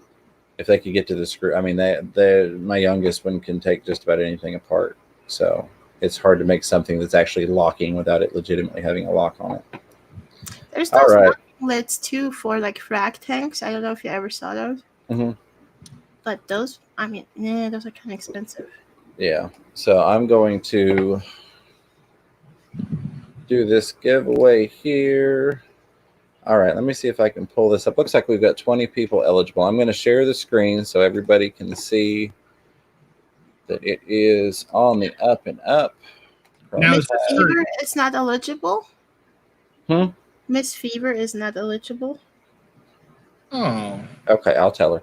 if they could get to the screw. I mean, my youngest one can take just about anything apart. So it's hard to make something that's actually locking without it legitimately having a lock on it. There's those locking lids too for like frag tanks. I don't know if you ever saw those. Mm-hmm. But those, I mean, those are kind of expensive. Yeah. So I'm going to do this giveaway here. All right. Let me see if I can pull this up. Looks like we've got 20 people eligible. I'm going to share the screen so everybody can see that it is on the up and up. Now, Miss Fever is not eligible? Hmm? Miss Fever is not eligible? Oh. Okay. I'll tell her.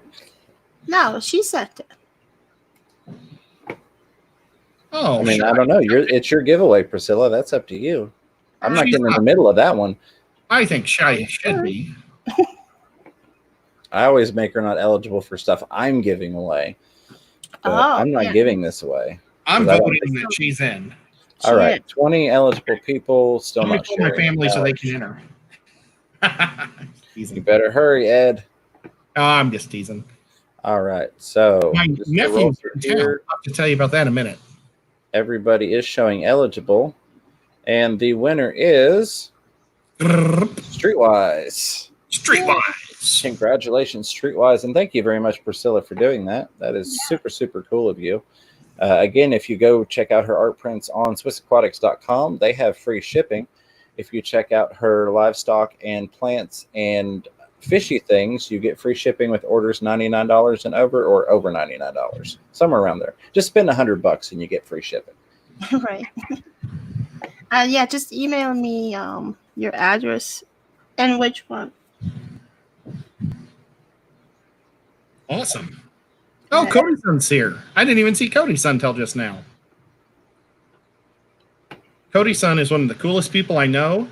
No, she said it. Oh, I mean, I don't know. It's your giveaway, Priscilla. That's up to you. I'm not getting in the middle of that one. I think Shy should be. I always make her not eligible for stuff I'm giving away. But I'm not giving this away. I'm voting that she's in. All right. 20 eligible people. Still not sure. My family so they can enter. You better hurry, Ed. Oh, I'm just teasing. All right. So my nephew's in town. I'll have to tell you about that in a minute. Everybody is showing eligible. And the winner is Streetwise. Streetwise. Congratulations, Streetwise. And thank you very much, Priscilla, for doing that. That is super, super cool of you. Again, if you go check out her art prints on SwissAquatics.com, they have free shipping. If you check out her livestock and plants and fishy things, you get free shipping with orders $99 and over, or over $99, somewhere around there. Just spend $100 and you get free shipping. Right. Yeah, just email me your address and which one. Awesome. Oh, Cody's son's here. I didn't even see Cody's son till just now. Cody's son is one of the coolest people I know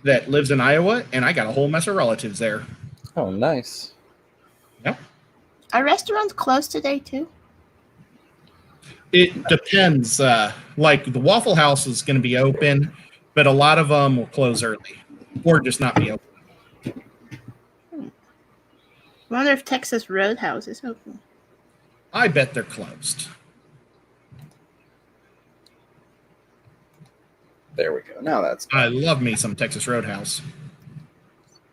that lives in Iowa, and I got a whole mess of relatives there. Oh, nice. Yep. Are restaurants closed today too? It depends. Like the Waffle House is going to be open, but a lot of them will close early or just not be open. I wonder if Texas Roadhouse is open. I bet they're closed. There we go. Now that's good. I love me some Texas Roadhouse.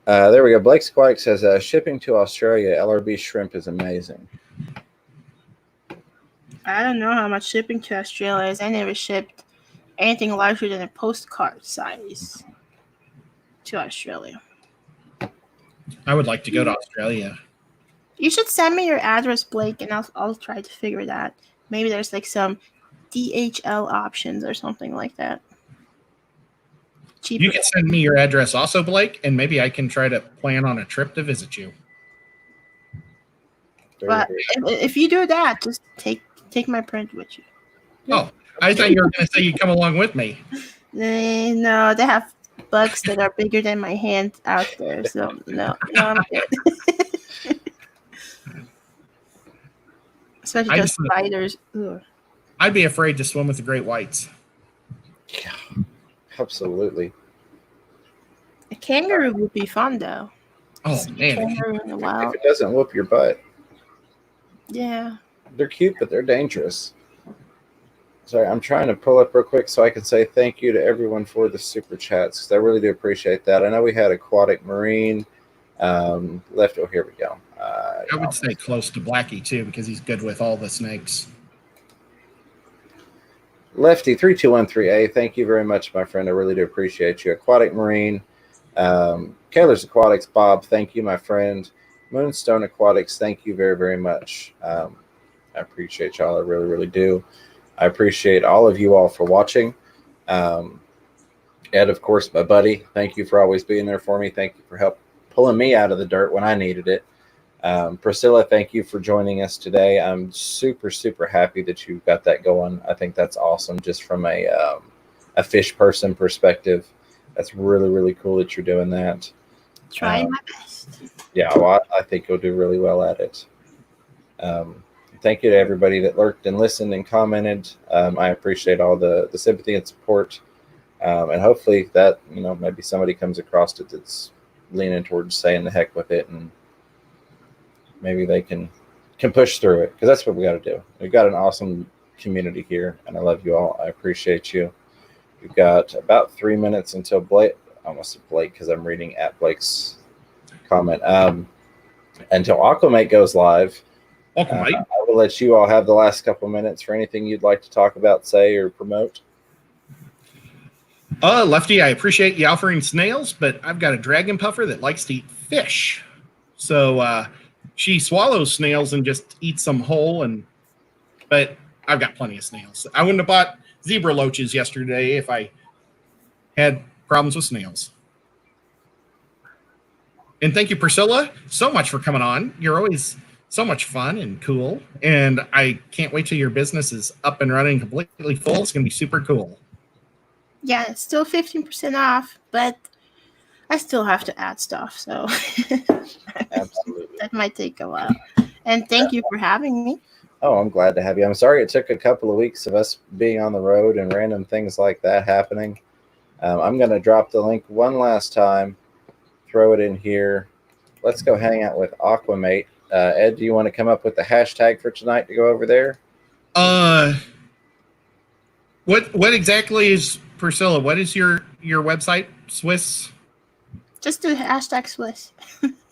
There we go. Blake Squike says, shipping to Australia, LRB shrimp is amazing. I don't know how much shipping to Australia is. I never shipped anything larger than a postcard size to Australia. I would like to go to Australia. You should send me your address, Blake, and I'll try to figure that. Maybe there's like some DHL options or something like that. Cheaper. You can send me your address also, Blake, and maybe I can try to plan on a trip to visit you. But if you do that, just take my print with you. Oh, I thought you were going to say you'd come along with me. No, they have bugs that are bigger than my hand out there, so no, I'm good. Especially those spiders. Ugh. I'd be afraid to swim with the great whites. Yeah, absolutely. A kangaroo would be fun, though. Oh, man. Kangaroo in the wild. If it doesn't whoop your butt. Yeah. They're cute, but they're dangerous. Sorry, I'm trying to pull up real quick so I can say thank you to everyone for the super chats, because I really do appreciate that. I know we had Aquatic Marine left. Oh, here we go. I would stay close to Blackie, too, because he's good with all the snakes. Lefty3213A, thank you very much, my friend. I really do appreciate you. Aquatic Marine, Kaler's Aquatics, Bob, thank you, my friend. Moonstone Aquatics, thank you very, very much. I I appreciate y'all. I really, really do. I appreciate all of you all for watching. Ed, of course, my buddy, thank you for always being there for me. Thank you for pulling me out of the dirt when I needed it. Priscilla, thank you for joining us today. I'm super, super happy that you got that going. I think that's awesome just from a fish person perspective. That's really, really cool that you're doing that. Trying my best. Yeah, well, I think you'll do really well at it. Thank you to everybody that lurked and listened and commented. I appreciate all the sympathy and support. And hopefully that, maybe somebody comes across it that's leaning towards saying the heck with it, and maybe they can push through it, because that's what we got to do. We've got an awesome community here, and I love you all. I appreciate you. We've got about 3 minutes until Blake, almost Blake, because I'm reading at Blake's comment. Until Aquamate goes live, I will let you all have the last couple minutes for anything you'd like to talk about, say, or promote. Lefty, I appreciate you offering snails, but I've got a dragon puffer that likes to eat fish. So she swallows snails and just eats them whole, but I've got plenty of snails. I wouldn't have bought zebra loaches yesterday if I had problems with snails. And thank you, Priscilla, so much for coming on. You're always so much fun and cool, and I can't wait till your business is up and running completely full. It's going to be super cool. Yeah, it's still 15% off, but I still have to add stuff, so Absolutely. that might take a while. And thank you for having me. Oh, I'm glad to have you. I'm sorry it took a couple of weeks of us being on the road and random things like that happening. I'm going to drop the link one last time, throw it in here. Let's go hang out with Aquamate. Ed, do you want to come up with the hashtag for tonight to go over there? What exactly is, Priscilla, what is your website? Swiss? Just do hashtag Swiss.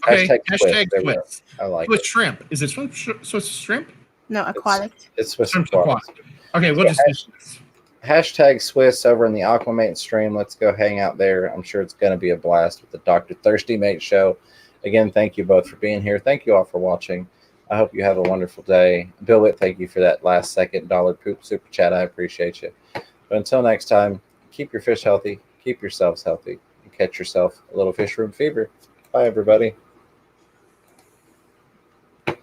Okay, hashtag Swiss. I like Swiss it. Shrimp. Is it Swiss Shrimp? No, aquatic. It's Swiss Shrimp Aquatic. Okay, we'll just do Swiss. Hashtag Swiss over in the Aquamate stream. Let's go hang out there. I'm sure it's going to be a blast with the Dr. Thirsty Mate show. Again, thank you both for being here. Thank you all for watching. I hope you have a wonderful day. Bill Witt, thank you for that last second dollar poop super chat. I appreciate you. But until next time, keep your fish healthy, keep yourselves healthy, and catch yourself a little fish room fever. Bye, everybody.